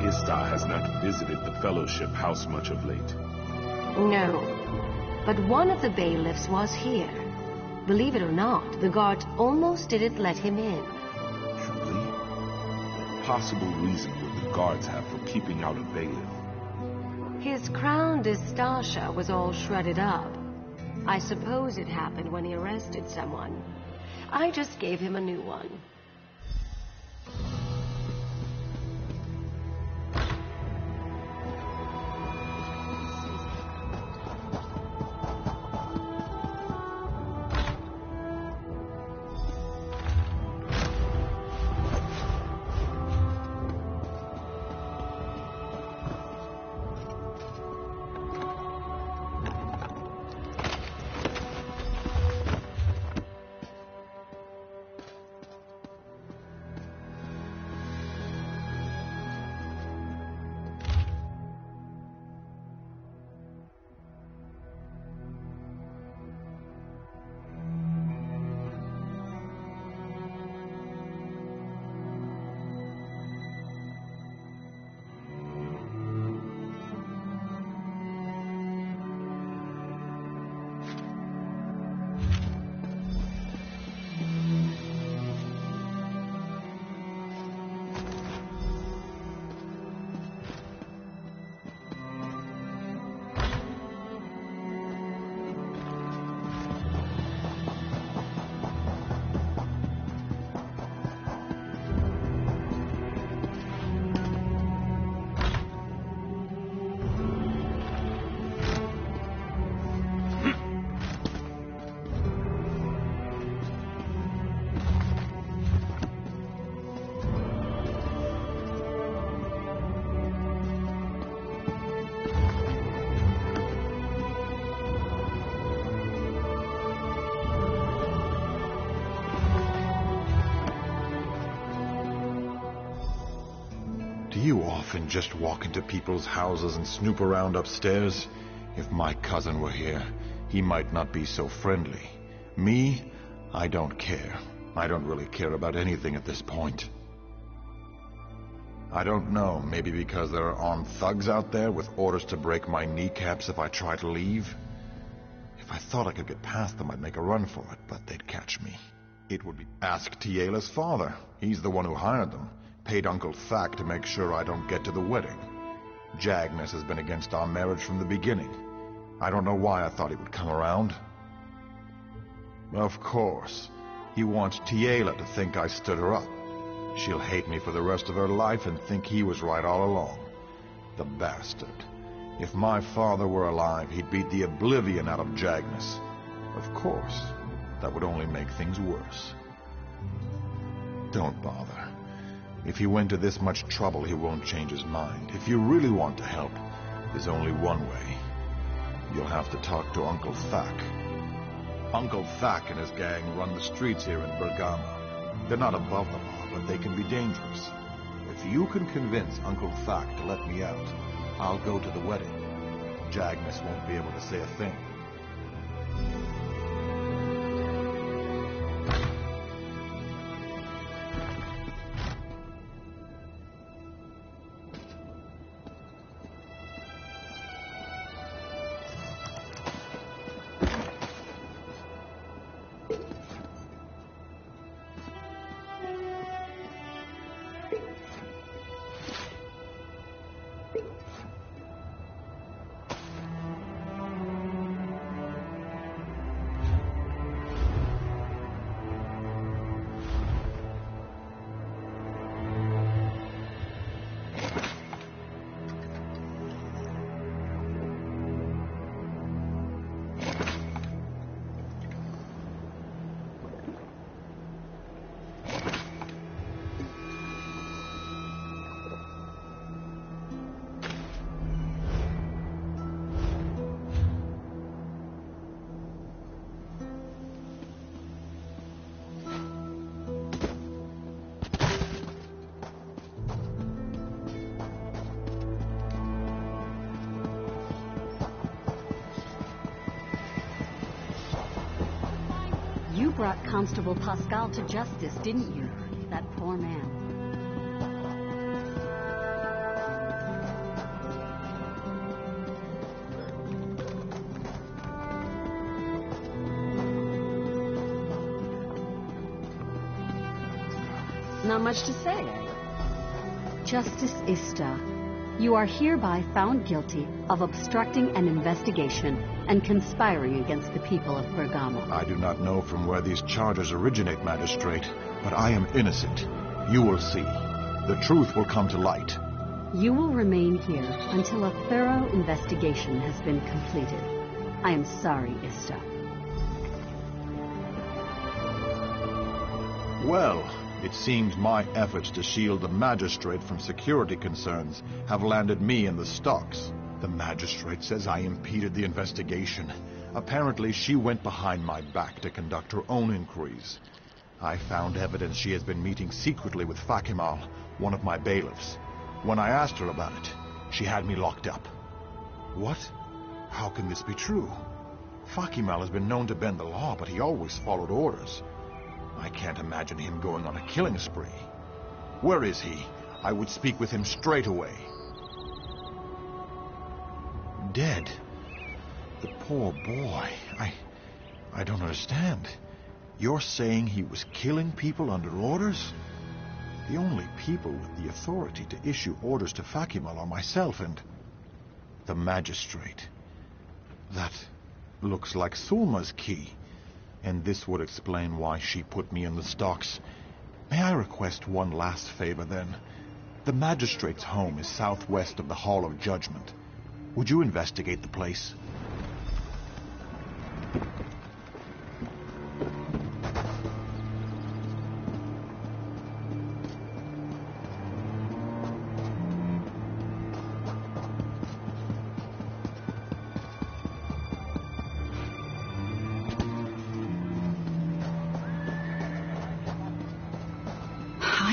Istar has not visited the Fellowship House much of late. No, but one of the bailiffs was here. Believe it or not, the guards almost didn't let him in. Truly? What possible reason would the guards have for keeping out a bailiff? His crown distacha was all shredded up. I suppose it happened when he arrested someone. I just gave him a new one. Do you often just walk into people's houses and snoop around upstairs? If my cousin were here, he might not be so friendly. Me, I don't care. I don't really care about anything at this point. I don't know, maybe because there are armed thugs out there with orders to break my kneecaps if I try to leave? If I thought I could get past them, I'd make a run for it, but they'd catch me. It would be... Ask Tiela's father. He's the one who hired them. Paid Uncle Thack to make sure I don't get to the wedding. Jagnus has been against our marriage from the beginning. I don't know why I thought he would come around. Of course. He wants Tiela to think I stood her up. She'll hate me for the rest of her life and think he was right all along. The bastard. If my father were alive, he'd beat the oblivion out of Jagnus. Of course. That would only make things worse. Don't bother. If he went to this much trouble, he won't change his mind. If you really want to help, there's only one way. You'll have to talk to Uncle Thack. Uncle Thack and his gang run the streets here in Bergama. They're not above the law, but they can be dangerous. If you can convince Uncle Thack to let me out, I'll go to the wedding. Jagnus won't be able to say a thing. You brought Constable Pascal to justice, didn't you? That poor man. Not much to say, eh? Justice Ista, you are hereby found guilty of obstructing an investigation and conspiring against the people of Bergamo. I do not know from where these charges originate, Magistrate, but I am innocent. You will see. The truth will come to light. You will remain here until a thorough investigation has been completed. I am sorry, Ista. Well, it seems my efforts to shield the Magistrate from security concerns have landed me in the stocks. The Magistrate says I impeded the investigation. Apparently, she went behind my back to conduct her own inquiries. I found evidence she has been meeting secretly with Fakimal, one of my bailiffs. When I asked her about it, she had me locked up. What? How can this be true? Fakimal has been known to bend the law, but he always followed orders. I can't imagine him going on a killing spree. Where is he? I would speak with him straight away. Dead? The poor boy. I don't understand. You're saying he was killing people under orders? The only people with the authority to issue orders to Fakimal are myself and the Magistrate. That looks like Sulma's key. And this would explain why she put me in the stocks. May I request one last favor, then? The Magistrate's home is southwest of the Hall of Judgment. Would you investigate the place?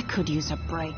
Could use a break.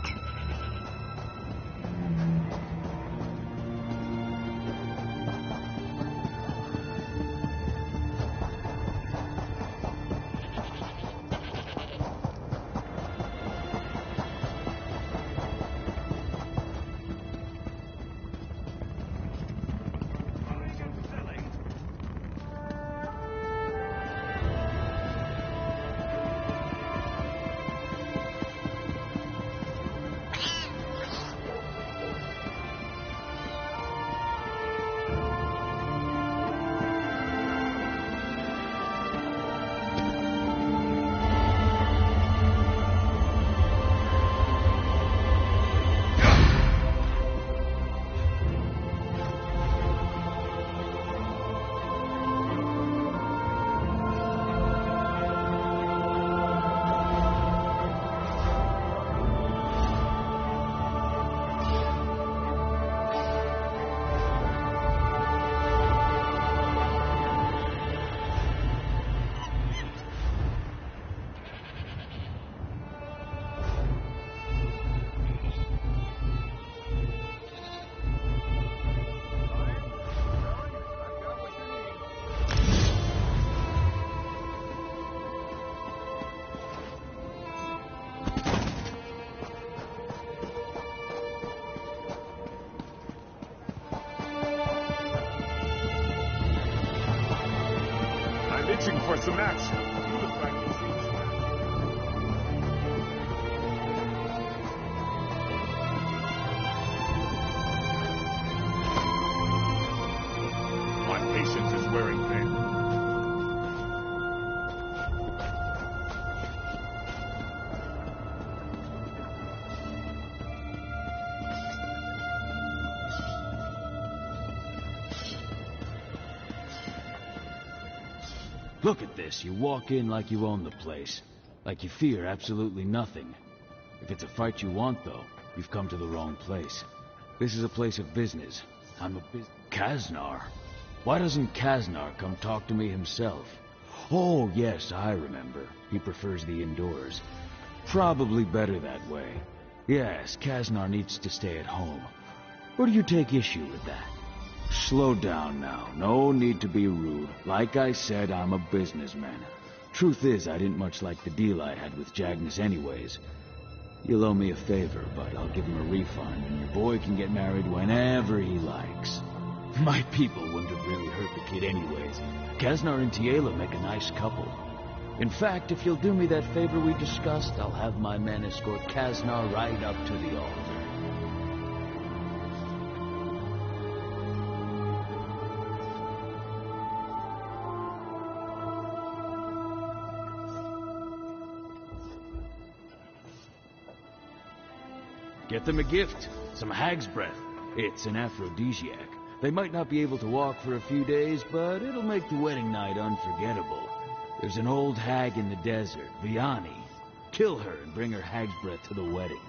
Itching for some action. You look like you've seen some action. My patient is wearing thin. Look at this. You walk in like you own the place. Like you fear absolutely nothing. If it's a fight you want, though, you've come to the wrong place. This is a place of business. I'm a Kaznar? Why doesn't Kaznar come talk to me himself? Oh, yes, I remember. He prefers the indoors. Probably better that way. Yes, Kaznar needs to stay at home. Or do you take issue with that? Slow down now. No need to be rude. Like I said, I'm a businessman. Truth is, I didn't much like the deal I had with Jagnus anyways. He'll owe me a favor, but I'll give him a refund, and your boy can get married whenever he likes. My people wouldn't have really hurt the kid anyways. Kaznar and Tiela make a nice couple. In fact, if you'll do me that favor we discussed, I'll have my men escort Kaznar right up to the altar. Get them a gift, some hag's breath. It's an aphrodisiac. They might not be able to walk for a few days, but it'll make the wedding night unforgettable. There's an old hag in the desert, Vianney. Kill her and bring her hag's breath to the wedding.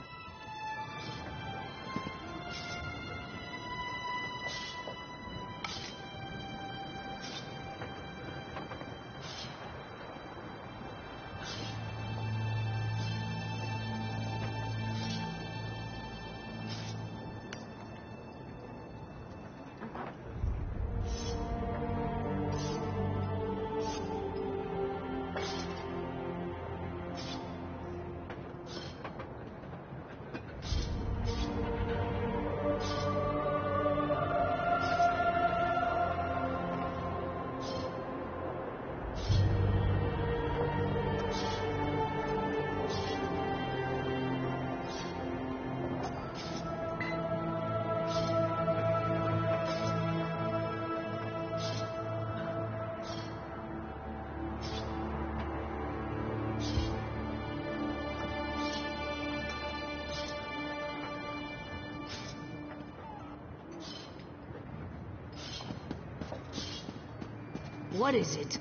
What is it?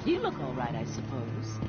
You look all right, I suppose.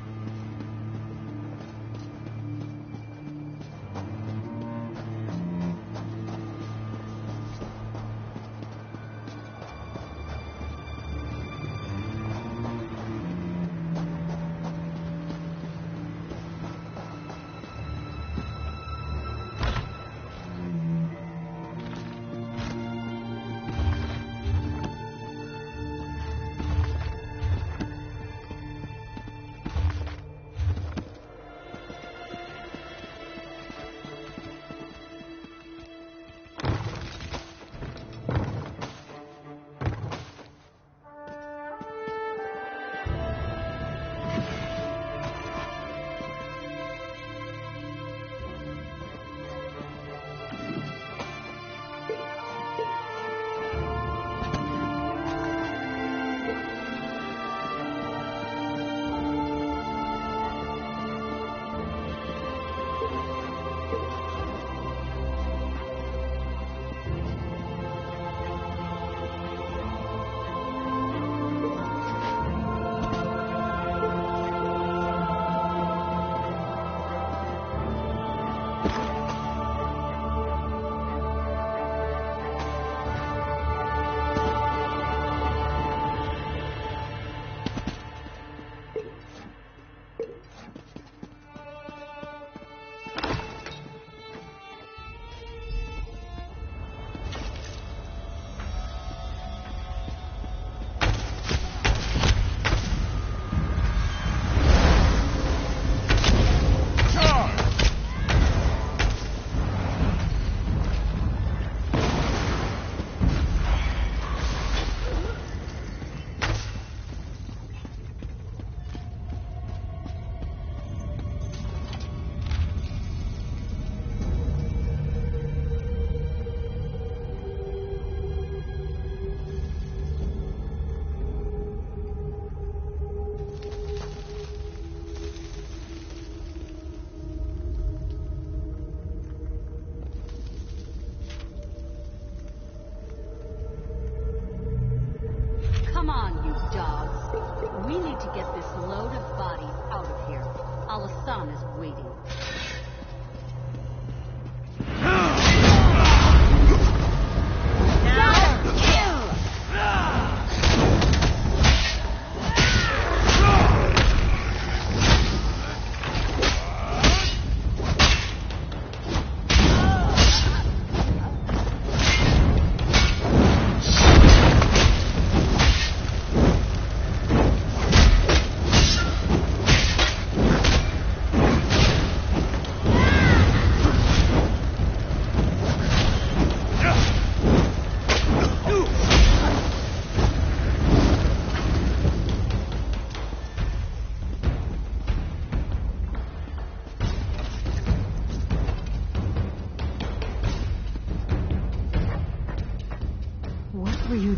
Come on, you dogs. We need to get this load of bodies out of here. Al-Hassan is waiting.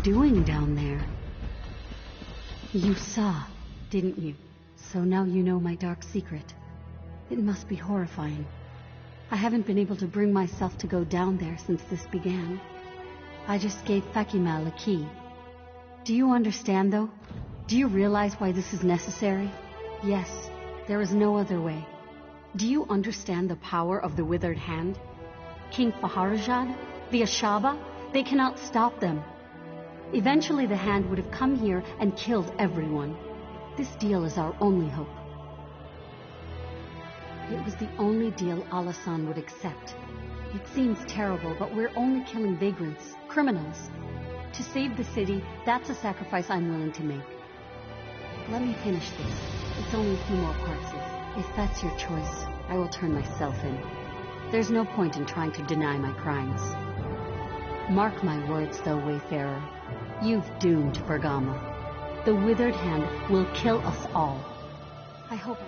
doing down there? You saw, didn't you? So now you know my dark secret. It must be horrifying. I haven't been able to bring myself to go down there since this began. I just gave Fakimal a key. Do you understand, though? Do you realize why this is necessary? Yes, there is no other way. Do you understand the power of the Withered Hand? King Faharajad? The Ashaba? They cannot stop them. Eventually the Hand would have come here and killed everyone. This deal is our only hope. It was the only deal Alasan would accept. It seems terrible, but we're only killing vagrants, criminals. To save the city, that's a sacrifice I'm willing to make. Let me finish this. It's only a few more parts. If that's your choice, I will turn myself in. There's no point in trying to deny my crimes. Mark my words, though, Wayfarer. You've doomed Bergama. The Withered Hand will kill us all. I hope...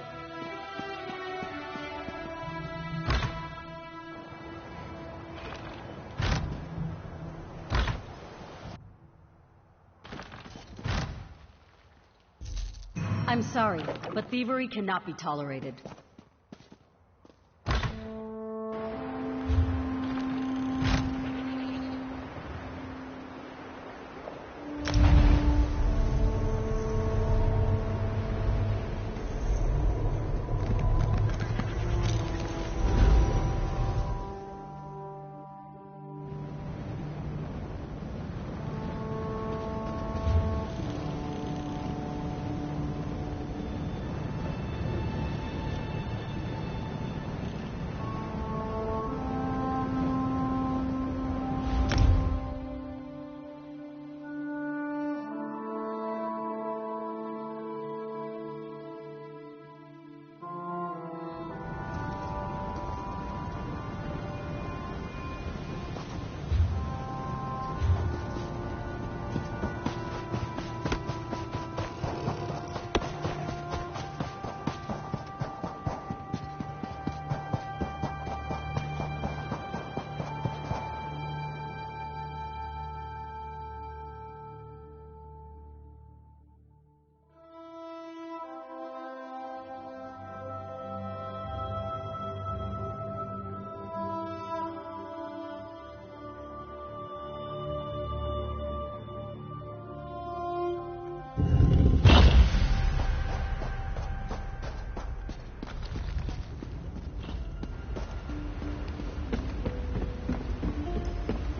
I'm sorry, but thievery cannot be tolerated.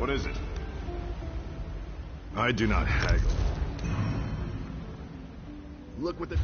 What is it? I do not haggle. Look what the...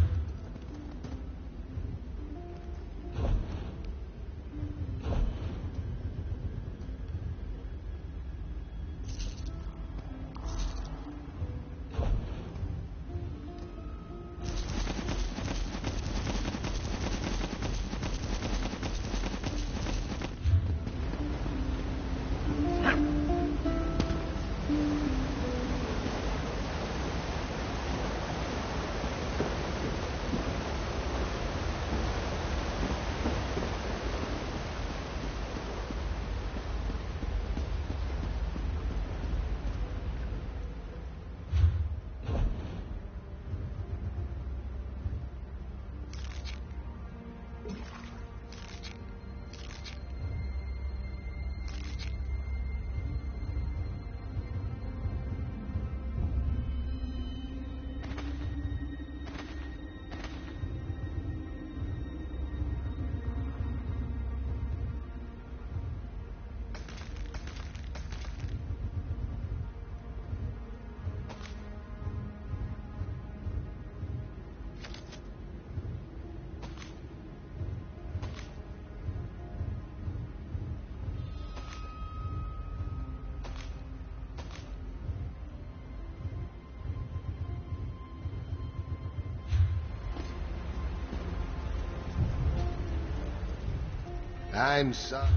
I'm sorry.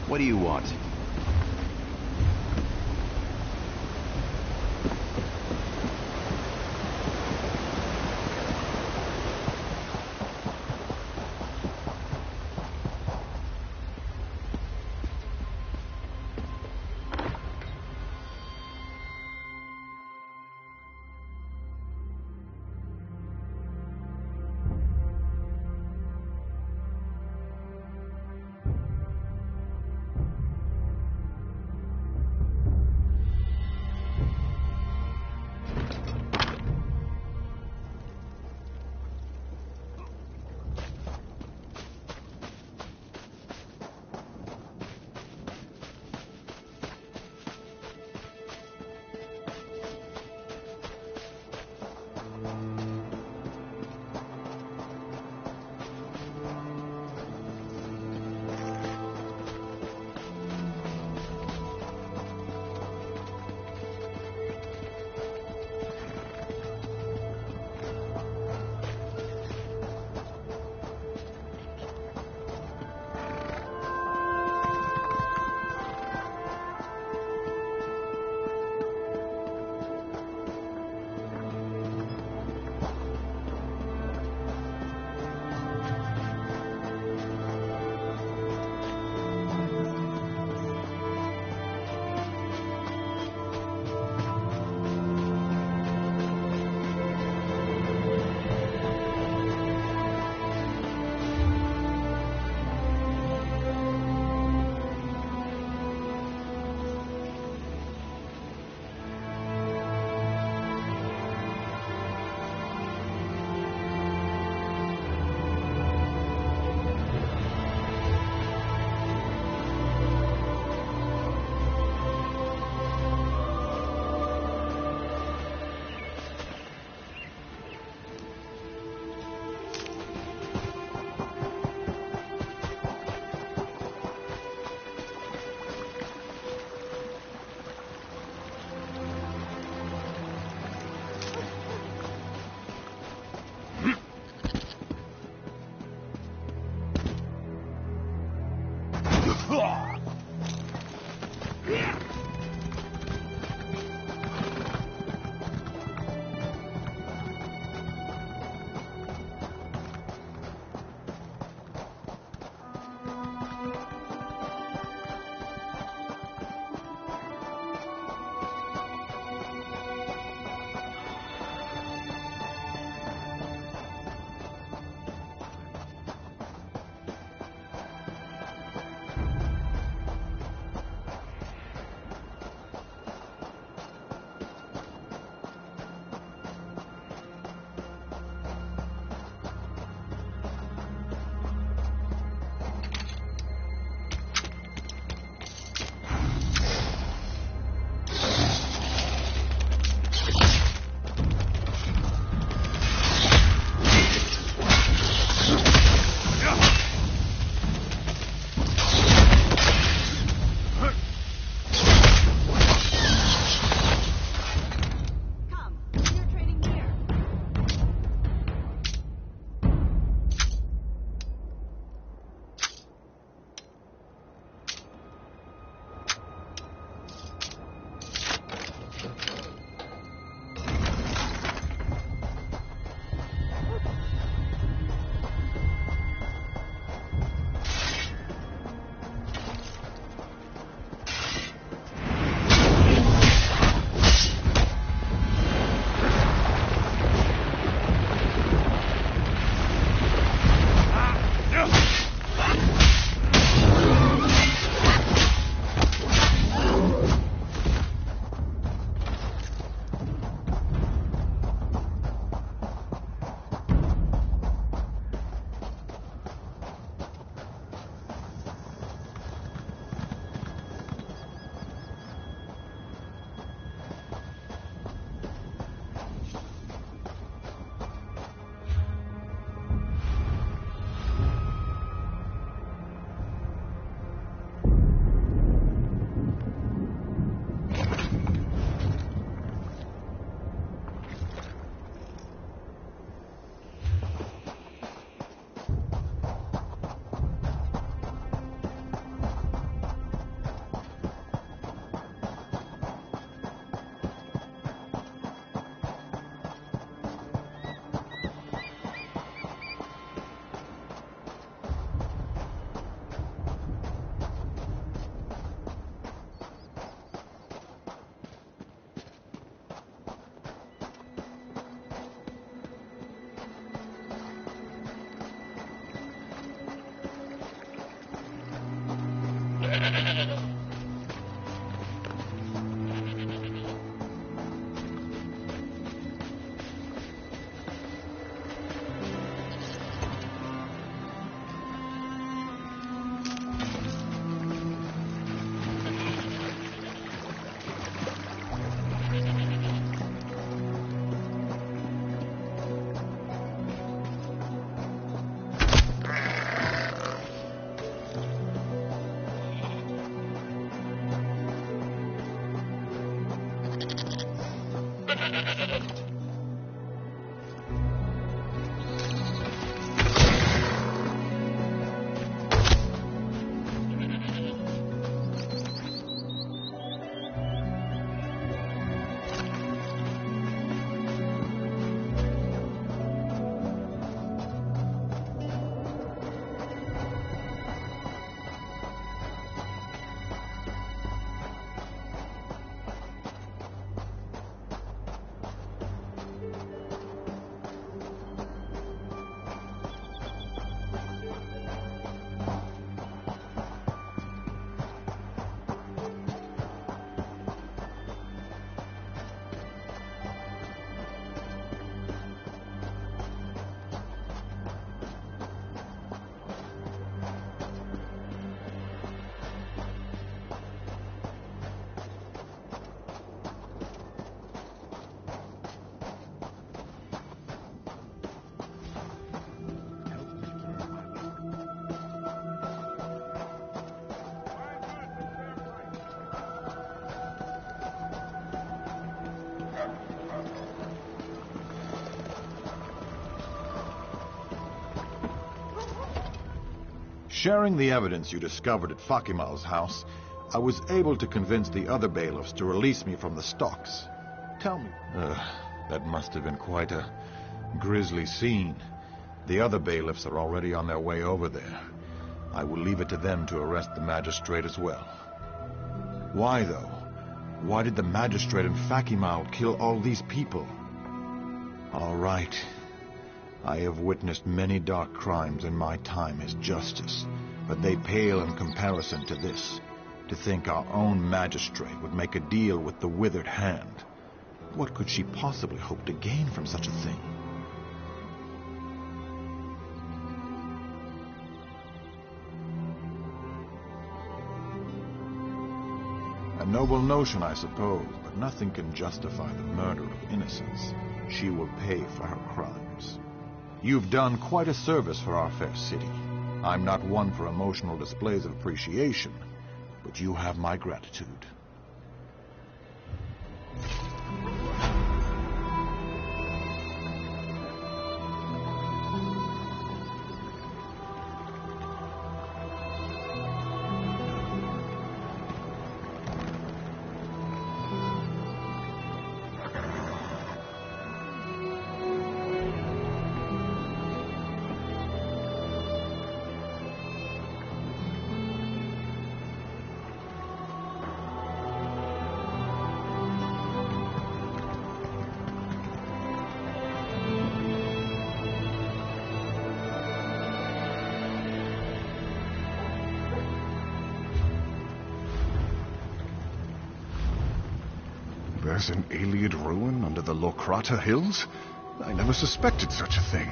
What do you want? Sharing the evidence you discovered at Fakimal's house, I was able to convince the other bailiffs to release me from the stocks. Tell me... that must have been quite a grisly scene. The other bailiffs are already on their way over there. I will leave it to them to arrest the magistrate as well. Why, though? Why did the magistrate in Fakimal kill all these people? All right. I have witnessed many dark crimes in my time as justice, but they pale in comparison to this. To think our own magistrate would make a deal with the withered hand. What could she possibly hope to gain from such a thing? A noble notion, I suppose, but nothing can justify the murder of innocents. She will pay for her crimes. You've done quite a service for our fair city. I'm not one for emotional displays of appreciation, but you have my gratitude. There's an Iliad ruin under the Lokrata Hills? I never suspected such a thing.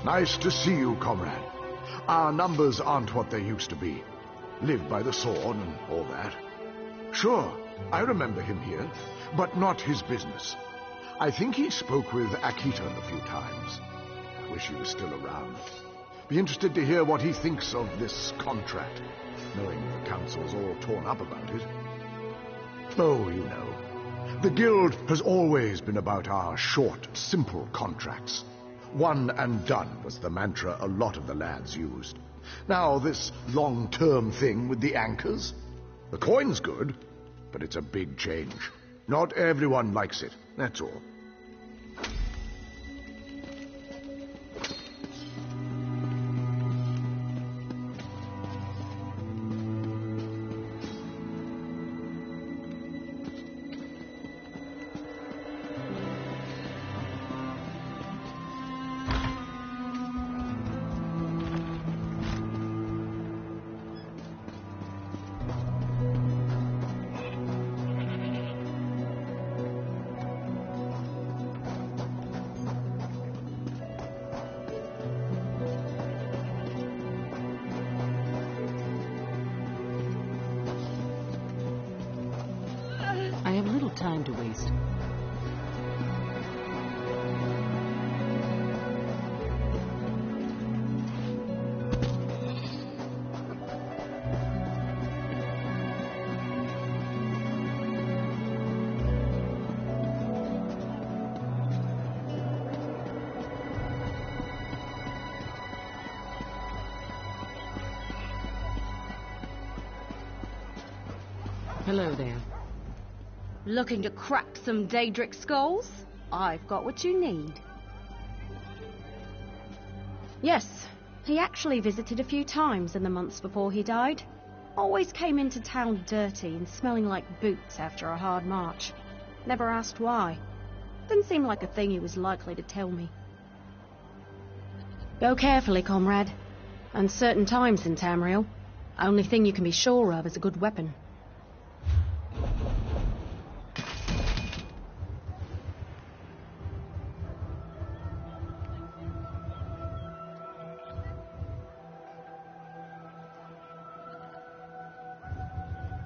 Nice to see you, comrade. Our numbers aren't what they used to be. Live by the sword and all that. Sure, I remember him here, but not his business. I think he spoke with Akiton a few times. I wish he was still around. Be interested to hear what he thinks of this contract, knowing the council's all torn up about it. Oh, you know, the guild has always been about our short, simple contracts. One and done was the mantra a lot of the lads used. Now this long-term thing with the anchors? The coin's good, but it's a big change. Not everyone likes it, that's all. I have little time to waste. Hello there. Looking to crack some Daedric skulls? I've got what you need. Yes, he actually visited a few times in the months before he died. Always came into town dirty and smelling like boots after a hard march. Never asked why. Didn't seem like a thing he was likely to tell me. Go carefully, comrade. Uncertain times in Tamriel. Only thing you can be sure of is a good weapon.